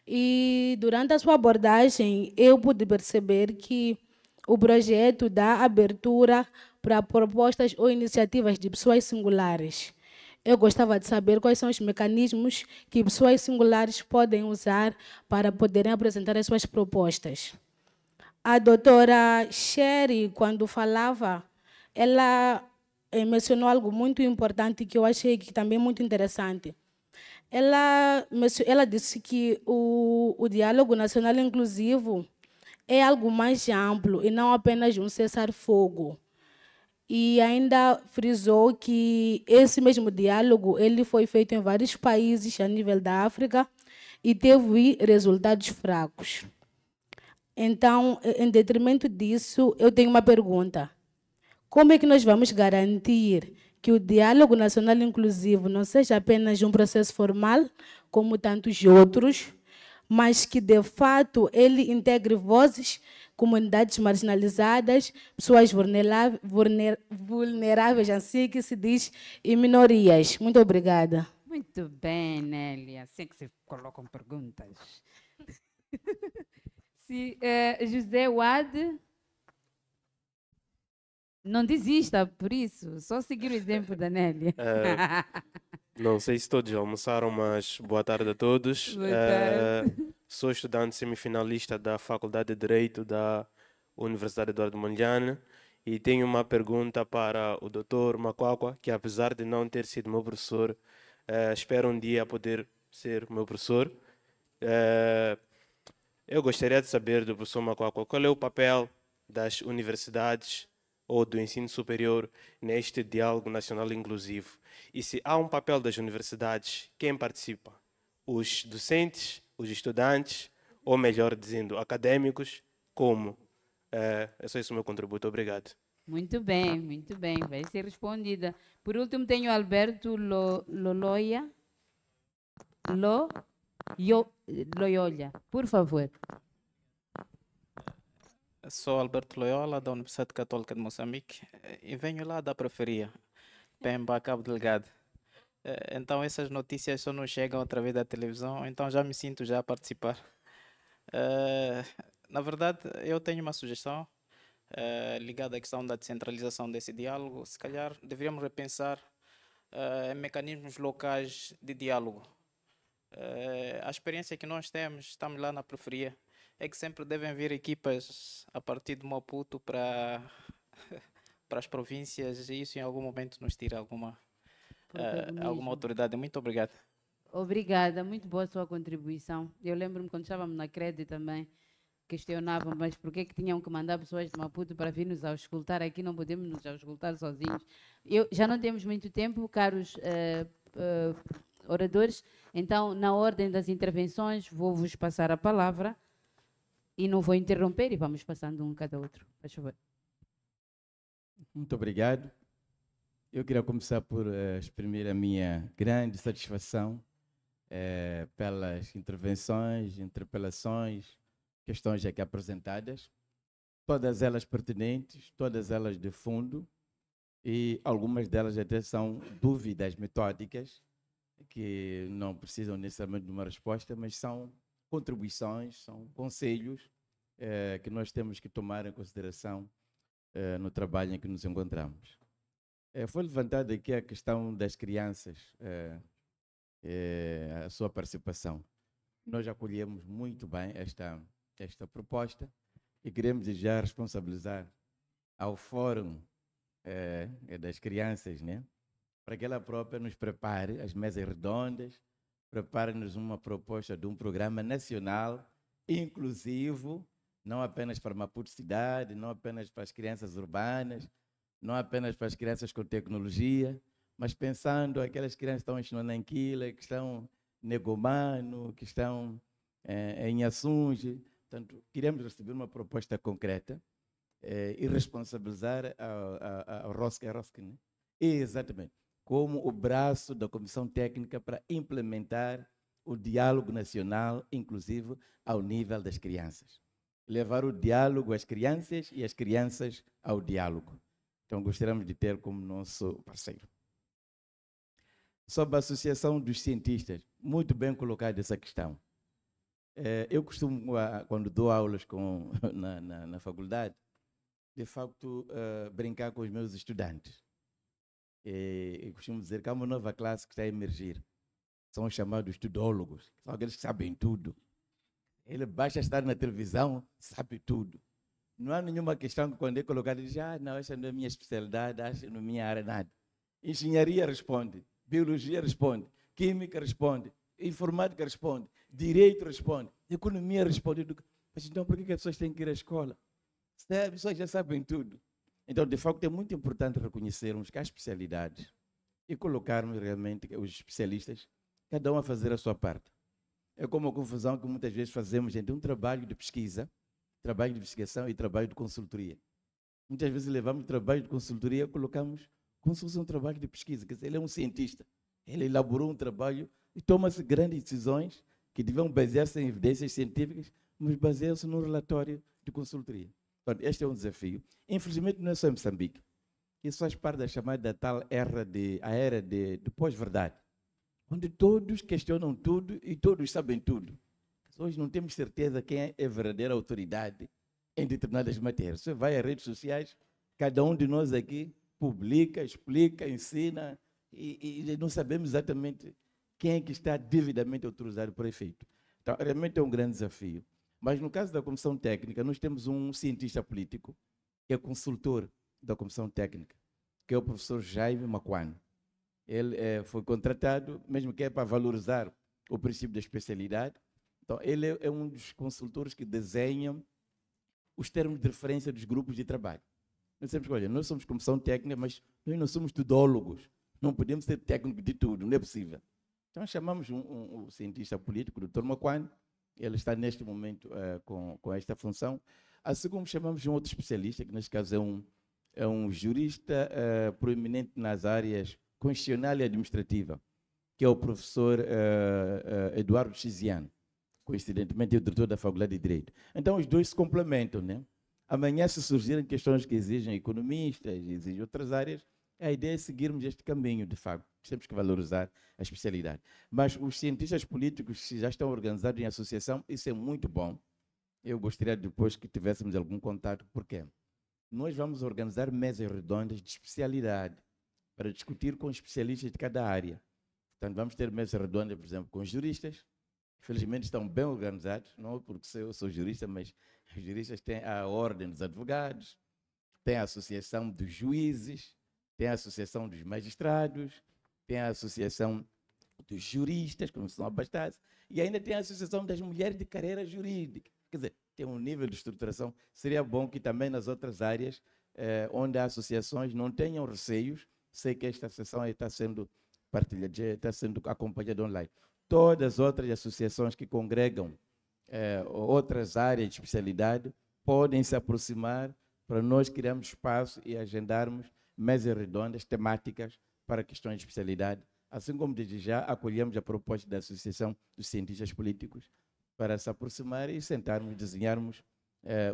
E durante a sua abordagem, eu pude perceber que o projeto dá abertura para propostas ou iniciativas de pessoas singulares. eu gostava de saber quais são os mecanismos que pessoas singulares podem usar para poderem apresentar as suas propostas. A doutora Sherry, quando falava, ela mencionou algo muito importante que eu achei que também é muito interessante. Ela disse que o diálogo nacional inclusivo é algo mais amplo e não apenas um cessar-fogo. E ainda frisou que esse mesmo diálogo ele foi feito em vários países a nível da África e teve resultados fracos. Então, em detrimento disso, eu tenho uma pergunta. Como é que nós vamos garantir que o diálogo nacional inclusivo não seja apenas um processo formal, como tantos outros, mas que, de fato, ele integre vozes, comunidades marginalizadas, pessoas vulneráveis, assim que se diz, e minorias? Muito obrigada. Muito bem, Nélia. Assim que se colocam perguntas. José Wade, não desista por isso, só seguir o exemplo da Nélia. Não sei se todos almoçaram, mas boa tarde a todos. Boa tarde. Sou estudante semifinalista da Faculdade de Direito da Universidade Eduardo Mondlane e tenho uma pergunta para o Dr. Makwakwa, que apesar de não ter sido meu professor, espero um dia poder ser meu professor. Eu gostaria de saber do professor Makwakwa qual é o papel das universidades ou do ensino superior neste diálogo nacional inclusivo. E se há um papel das universidades, quem participa? Os docentes, os estudantes, ou melhor dizendo, acadêmicos, como? É só isso o meu contributo. Obrigado. Muito bem, vai ser respondida. Por último, tenho Alberto Loyola. Loyola, por favor. Sou Alberto Loyola, da Universidade Católica de Moçambique, e venho lá da periferia, Pemba, Cabo Delgado. Então essas notícias só não chegam através da televisão, então já me sinto já a participar. Na verdade, eu tenho uma sugestão ligada à questão da descentralização desse diálogo. Se calhar deveríamos repensar em mecanismos locais de diálogo. A experiência que nós temos, estamos lá na periferia, é que sempre devem vir equipas a partir de Maputo para as províncias, e isso em algum momento nos tira alguma autoridade. Muito obrigado. Obrigada, muito boa a sua contribuição. Eu lembro-me quando estávamos na CRED também, questionavam, mas por que tinham que mandar pessoas de Maputo para vir nos auscultar? Aqui não podemos nos auscultar sozinhos. Já não temos muito tempo, caros oradores, então, na ordem das intervenções, vou-vos passar a palavra. E não vou interromper e vamos passando um cada outro. Por favor. Muito obrigado. Eu queria começar por exprimir a minha grande satisfação pelas intervenções, interpelações, questões aqui apresentadas, todas elas pertinentes, todas elas de fundo, e algumas delas até são dúvidas metódicas, que não precisam necessariamente de uma resposta, mas são contribuições, são conselhos que nós temos que tomar em consideração no trabalho em que nos encontramos. Foi levantada aqui a questão das crianças, a sua participação. Nós acolhemos muito bem esta proposta e queremos já responsabilizar ao Fórum das Crianças, né, para que ela própria nos prepare as mesas redondas, prepare-nos uma proposta de um programa nacional inclusivo, não apenas para Maputo cidade, não apenas para as crianças urbanas, não apenas para as crianças com tecnologia, mas pensando aquelas crianças que estão em Xinonanquila, que estão em Negomano, que estão em Assunge. Portanto, queremos receber uma proposta concreta e responsabilizar a Rosca, né? Exatamente, como o braço da Comissão Técnica para implementar o diálogo nacional inclusivo ao nível das crianças. Levar o diálogo às crianças e as crianças ao diálogo. Então, gostaríamos de ter como nosso parceiro. Sobre a Associação dos Cientistas, muito bem colocada essa questão. Eu costumo, quando dou aulas na faculdade, de facto, brincar com os meus estudantes. Eu costumo dizer que há uma nova classe que está a emergir. São os chamados tudólogos, são aqueles que sabem tudo. Ele basta estar na televisão, sabe tudo. Não há nenhuma questão que quando é colocado, diz, não, essa não é a minha especialidade, essa não é a minha área, nada. Engenharia responde, biologia responde, química responde, informática responde, direito responde, economia responde. Mas então por que as pessoas têm que ir à escola? As pessoas já sabem tudo. Então, de facto, é muito importante reconhecermos que há especialidades e colocarmos realmente os especialistas, cada um a fazer a sua parte. É como a confusão que muitas vezes fazemos entre um trabalho de pesquisa, trabalho de investigação e trabalho de consultoria. Muitas vezes levamos o trabalho de consultoria e colocamos como se fosse um trabalho de pesquisa. Quer dizer, ele é um cientista, ele elaborou um trabalho e toma-se grandes decisões que deviam basear-se em evidências científicas, mas baseiam-se num relatório de consultoria. Portanto, este é um desafio. Infelizmente, não é só em Moçambique. Isso faz parte da chamada tal era de pós-verdade, onde todos questionam tudo e todos sabem tudo. Hoje não temos certeza quem é a verdadeira autoridade em determinadas matérias. Você vai às redes sociais, cada um de nós aqui publica, explica, ensina, e não sabemos exatamente quem é que está devidamente autorizado para efeito. Então, realmente é um grande desafio. Mas no caso da Comissão Técnica, nós temos um cientista político, que é consultor da Comissão Técnica, que é o professor Jaime Macuano. Ele foi contratado, mesmo que é para valorizar o princípio da especialidade. Então, ele é um dos consultores que desenham os termos de referência dos grupos de trabalho. Nós sempre olha, nós somos Comissão Técnica, mas nós não somos tudólogos. Não podemos ser técnicos de tudo, não é possível. Então, chamamos um cientista político, o Dr. Macuano. Ele está neste momento com esta função. Assim como chamamos um outro especialista, que neste caso é um jurista proeminente nas áreas constitucional e administrativa, que é o professor Eduardo Chiziano, coincidentemente é o diretor da Faculdade de Direito. Então, os dois se complementam, né? Amanhã, se surgirem questões que exigem economistas, exigem outras áreas, a ideia é seguirmos este caminho, de facto. Temos que valorizar a especialidade. Mas os cientistas políticos que já estão organizados em associação, isso é muito bom. Eu gostaria depois que tivéssemos algum contato, porque nós vamos organizar mesas redondas de especialidade para discutir com especialistas de cada área. Portanto, vamos ter mesas redondas, por exemplo, com juristas. Felizmente estão bem organizados, não porque eu sou jurista, mas os juristas têm a Ordem dos Advogados, tem a Associação dos Juízes, tem a Associação dos Magistrados, tem a Associação dos Juristas, como são abastados, e ainda tem a Associação das Mulheres de Carreira Jurídica. Quer dizer, tem um nível de estruturação. Seria bom que também nas outras áreas, onde há associações, não tenham receios. Sei que esta sessão está sendo partilhada, está sendo acompanhada online. Todas as outras associações que congregam outras áreas de especialidade podem se aproximar para nós criarmos espaço e agendarmos mesas redondas temáticas para questões de especialidade, assim como desde já acolhemos a proposta da Associação dos Cientistas Políticos para se aproximar e sentarmos, desenharmos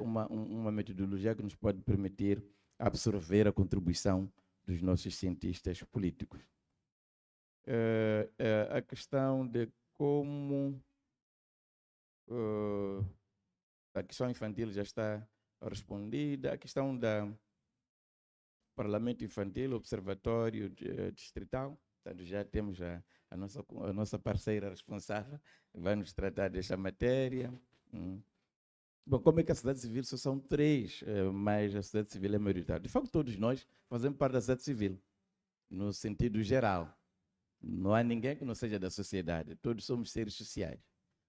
uma metodologia que nos pode permitir absorver a contribuição dos nossos cientistas políticos. A questão de como a questão infantil já está respondida, a questão da Parlamento Infantil, Observatório Distrital, portanto, já temos a nossa parceira responsável, vai nos tratar desta matéria. Bom, como é que a sociedade civil só são 3, mas a sociedade civil é maioritária? De facto, todos nós fazemos parte da sociedade civil, no sentido geral. Não há ninguém que não seja da sociedade, todos somos seres sociais.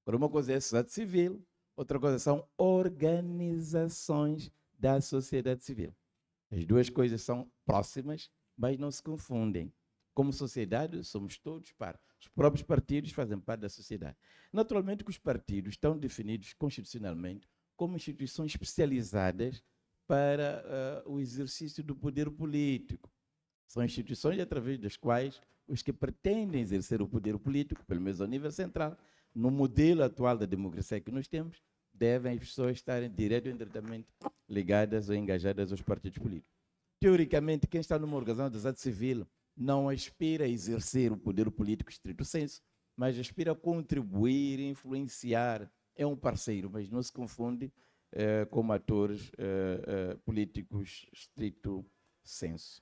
Agora, uma coisa é a sociedade civil, outra coisa são organizações da sociedade civil. As duas coisas são próximas, mas não se confundem. Como sociedade, somos todos parte. Os próprios partidos fazem parte da sociedade. Naturalmente que os partidos estão definidos constitucionalmente como instituições especializadas para o exercício do poder político. São instituições através das quais os que pretendem exercer o poder político, pelo menos ao nível central, no modelo atual da democracia que nós temos, devem as pessoas estarem direto ou indiretamente ligadas ou engajadas aos partidos políticos. Teoricamente, quem está numa organização da sociedade civil não aspira a exercer o poder político estrito senso, mas aspira a contribuir, influenciar, é um parceiro, mas não se confunde como atores políticos estrito senso.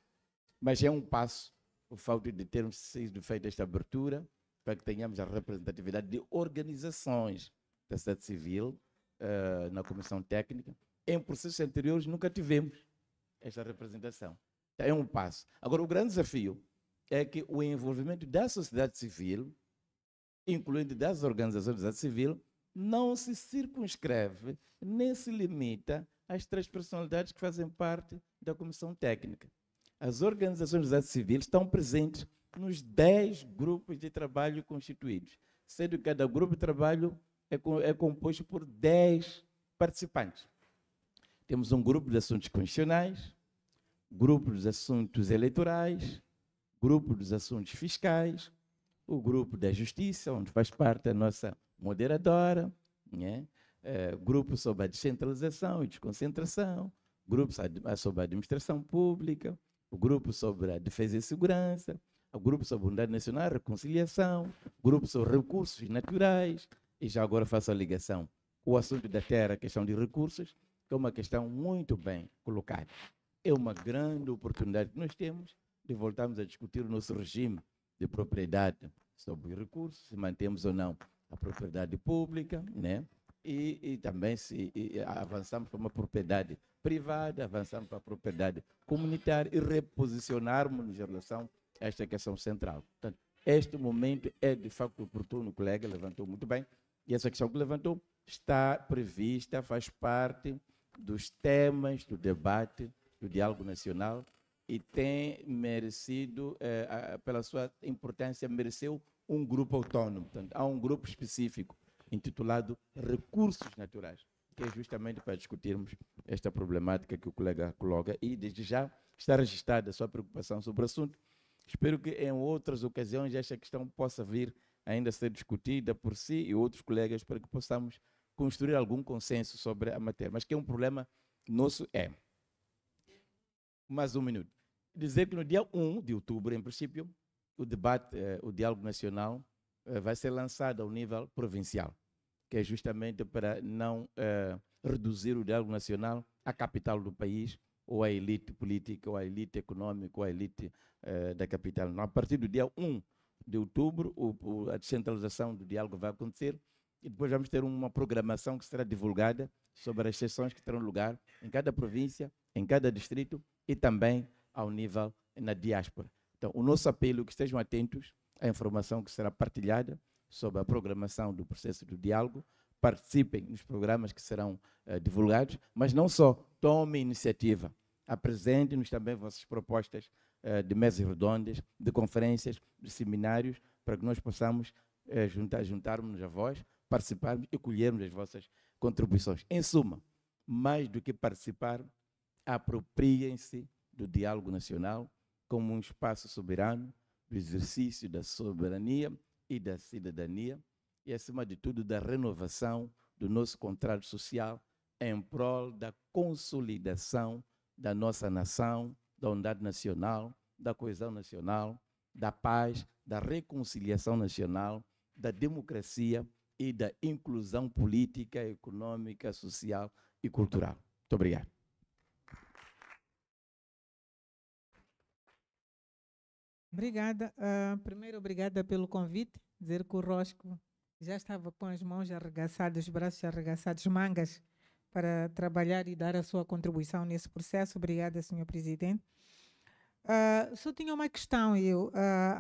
Mas é um passo o fato de termos sido feita esta abertura para que tenhamos a representatividade de organizações da sociedade civil na comissão técnica. Em processos anteriores nunca tivemos esta representação. É um passo. Agora, o grande desafio é que o envolvimento da sociedade civil, incluindo das organizações da sociedade civil, não se circunscreve nem se limita às 3 personalidades que fazem parte da comissão técnica. As organizações da sociedade civil estão presentes nos 10 grupos de trabalho constituídos, sendo que cada grupo de trabalho é composto por 10 participantes. Temos um grupo de assuntos constitucionais, grupo dos assuntos eleitorais, grupo dos assuntos fiscais, o grupo da justiça, onde faz parte a nossa moderadora, né? Grupo sobre a descentralização e desconcentração, grupo sobre a administração pública, o grupo sobre a defesa e segurança, o grupo sobre a unidade nacional e reconciliação, o grupo sobre recursos naturais, e já agora faço a ligação. O assunto da terra, a questão de recursos, que é uma questão muito bem colocada. É uma grande oportunidade que nós temos de voltarmos a discutir o nosso regime de propriedade sobre os recursos, se mantemos ou não a propriedade pública, né? E também se avançamos para uma propriedade privada, avançamos para a propriedade comunitária e reposicionarmos em relação a esta questão central. Portanto, este momento é de facto oportuno, o colega levantou muito bem, e essa questão que levantou está prevista, faz parte dos temas do debate do diálogo nacional e tem merecido, pela sua importância, mereceu um grupo autônomo. Portanto, há um grupo específico intitulado Recursos Naturais, que é justamente para discutirmos esta problemática que o colega coloca e, desde já, está registrada a sua preocupação sobre o assunto. Espero que em outras ocasiões esta questão possa vir ainda a ser discutida por si e outros colegas para que possamos construir algum consenso sobre a matéria. Mas que é um problema nosso Mais um minuto. Dizer que no dia 1 de outubro, em princípio, o debate, o diálogo nacional, vai ser lançado ao nível provincial, que é justamente para não reduzir o diálogo nacional à capital do país, ou à elite política, ou à elite econômica, ou à elite da capital. Não, a partir do dia 1 de outubro, a descentralização do diálogo vai acontecer e depois vamos ter uma programação que será divulgada sobre as sessões que terão lugar em cada província, em cada distrito e também ao nível na diáspora. Então, o nosso apelo é que estejam atentos à informação que será partilhada sobre a programação do processo do diálogo, participem nos programas que serão divulgados, mas não só, tomem iniciativa, apresentem-nos também vossas propostas de mesas redondas, de conferências, de seminários, para que nós possamos juntarmos-nos a vós, participarmos e colhermos as vossas contribuições. Em suma, mais do que participar, apropriem-se do diálogo nacional como um espaço soberano do exercício da soberania e da cidadania e, acima de tudo, da renovação do nosso contrato social em prol da consolidação da nossa nação, da unidade nacional, da coesão nacional, da paz, da reconciliação nacional, da democracia e da inclusão política, econômica, social e cultural. Muito obrigado. Obrigada. Primeiro, obrigada pelo convite. Dizer que o Rosco já estava com as mãos arregaçadas, os braços arregaçados, mangas, para trabalhar e dar a sua contribuição nesse processo. Obrigada, Sr. Presidente. Só tinha uma questão.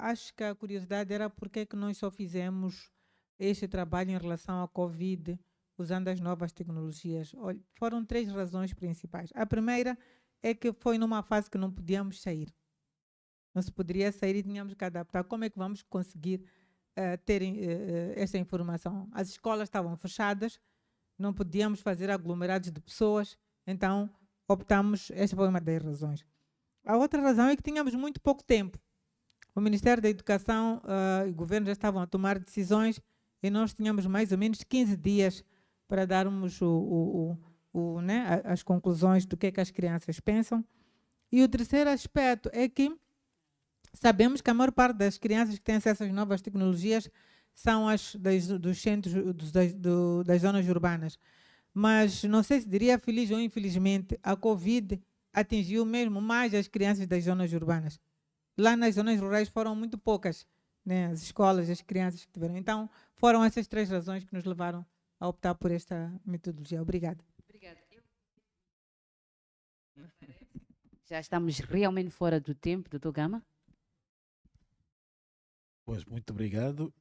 Acho que a curiosidade era por que nós só fizemos este trabalho em relação à Covid usando as novas tecnologias. Olha, foram 3 razões principais. A primeira é que foi numa fase que não podíamos sair. Não se poderia sair e tínhamos que adaptar. Como é que vamos conseguir ter esta informação? As escolas estavam fechadas, não podíamos fazer aglomerados de pessoas, então optamos, esta foi uma das razões. A outra razão é que tínhamos muito pouco tempo. O Ministério da Educação e o Governo já estavam a tomar decisões e nós tínhamos mais ou menos 15 dias para darmos né, as conclusões do que é que as crianças pensam. E o terceiro aspecto é que sabemos que a maior parte das crianças que têm acesso às novas tecnologias são as dos centros, das zonas urbanas. Mas não sei se diria feliz ou infelizmente, a Covid atingiu mesmo mais as crianças das zonas urbanas. lá nas zonas rurais foram muito poucas, né, as escolas, as crianças que tiveram. Então, foram essas 3 razões que nos levaram a optar por esta metodologia. Obrigada. Obrigada. Já estamos realmente fora do tempo, doutor Gama. Pois, muito obrigado.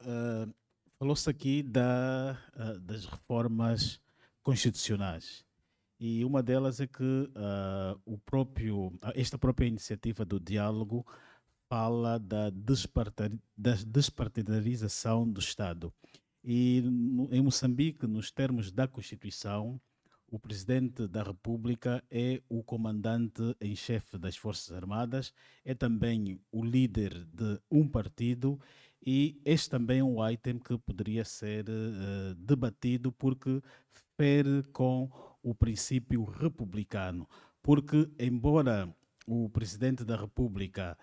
Falou-se aqui das reformas constitucionais. E uma delas é que esta própria iniciativa do diálogo fala da despartidarização do Estado. E em Moçambique, nos termos da Constituição, o Presidente da República é o comandante em chefe das Forças Armadas, é também o líder de um partido, e este também é um item que poderia ser debatido porque fere com o princípio republicano. Porque, embora o Presidente da República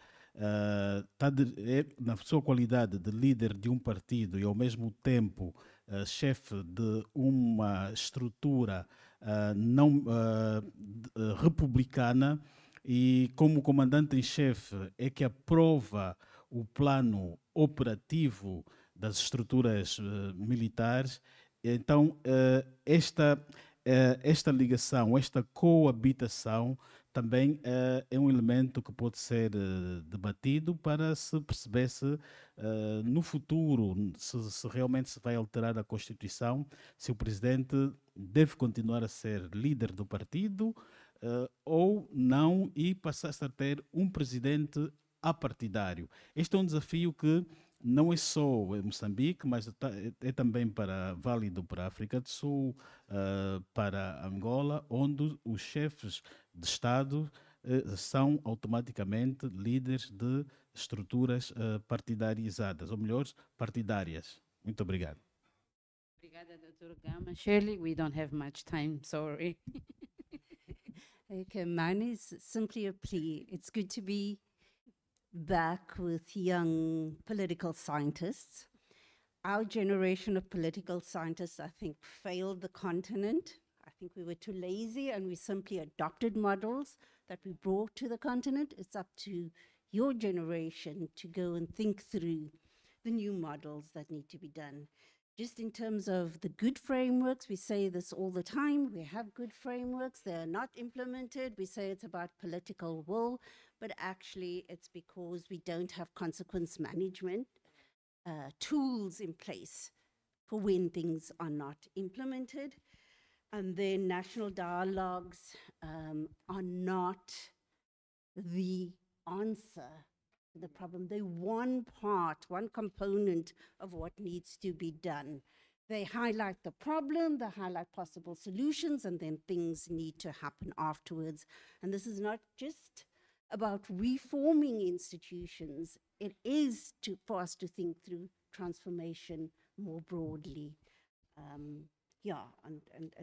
na sua qualidade de líder de um partido e ao mesmo tempo chefe de uma estrutura republicana, e como comandante em chefe é que aprova o plano operativo das estruturas militares, então esta ligação, esta coabitação também é um elemento que pode ser debatido para se perceber se no futuro, se realmente se vai alterar a Constituição, se o Presidente deve continuar a ser líder do partido ou não, e passar a ter um Presidente apartidário. Este é um desafio que não é só em Moçambique, mas é também válido para a África do Sul, para Angola, onde os chefes de Estado são automaticamente líderes de estruturas partidarizadas, ou melhor, partidárias. Muito obrigado. Obrigada, Dr. Gama. Shirley, we don't have much time, sorry. Okay, mine is simply a plea. It's good to be back with young political scientists. Our generation of political scientists, I think, failed the continent. I think we were too lazy and we simply adopted models that we brought to the continent. It's up to your generation to go and think through the new models that need to be done. Just in terms of the good frameworks, we say this all the time. We have good frameworks, they're not implemented. We say it's about political will, but actually it's because we don't have consequence management tools in place for when things are not implemented. And then national dialogues are not the answer to the problem. They're one part, one component of what needs to be done. They highlight the problem, they highlight possible solutions, and then things need to happen afterwards. And this is not just about reforming institutions. It is for us to think through transformation more broadly. And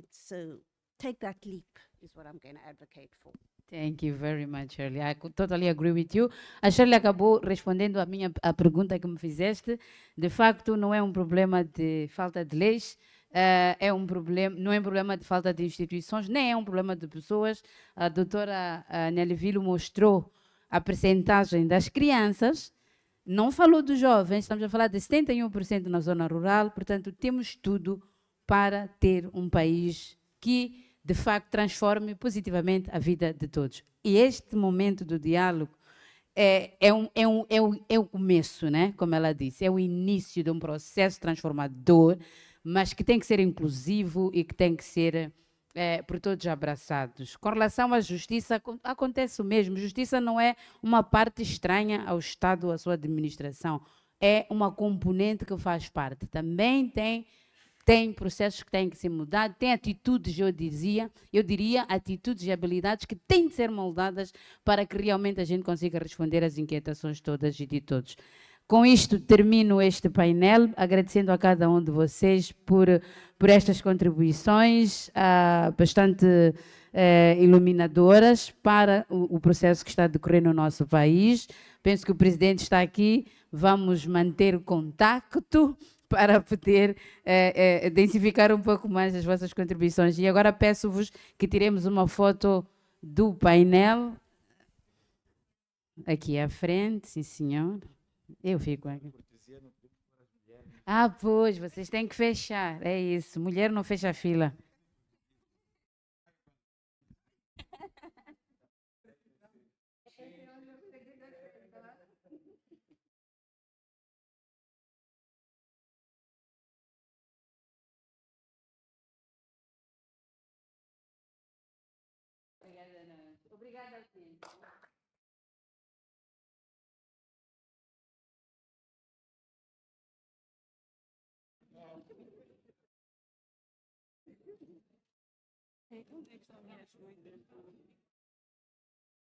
so take that leap is what I'm going to advocate for. Thank you very much, Shirley. I totally agree with you. A Shirley acabou respondendo a pergunta que me fizeste. De facto, não é um problema de falta de leis, não é um problema de falta de instituições, nem é um problema de pessoas. A doutora Nelly Vilo mostrou a percentagem das crianças, não falou dos jovens, estamos a falar de 71% na zona rural, portanto, temos tudo para ter um país que, de facto, transforme positivamente a vida de todos. E este momento do diálogo é o começo, né? Como ela disse, é o início de um processo transformador, mas que tem que ser inclusivo e que tem que ser por todos abraçados. Com relação à justiça, acontece o mesmo. Justiça não é uma parte estranha ao Estado, à sua administração. É uma componente que faz parte. Também tem processos que têm que ser mudados, tem atitudes, eu diria, atitudes e habilidades que têm de ser moldadas para que realmente a gente consiga responder às inquietações todas e de todos. Com isto, termino este painel, agradecendo a cada um de vocês por estas contribuições bastante iluminadoras para o processo que está a decorrer no nosso país. Penso que o presidente está aqui, vamos manter o contacto para poder densificar um pouco mais as vossas contribuições. E agora peço-vos que tiremos uma foto do painel. Aqui à frente, sim, senhor. Eu fico aqui. Ah, pois, vocês têm que fechar. É isso. Mulher não fecha a fila. Obrigada, sim. Onde é que estão as minhas coisas?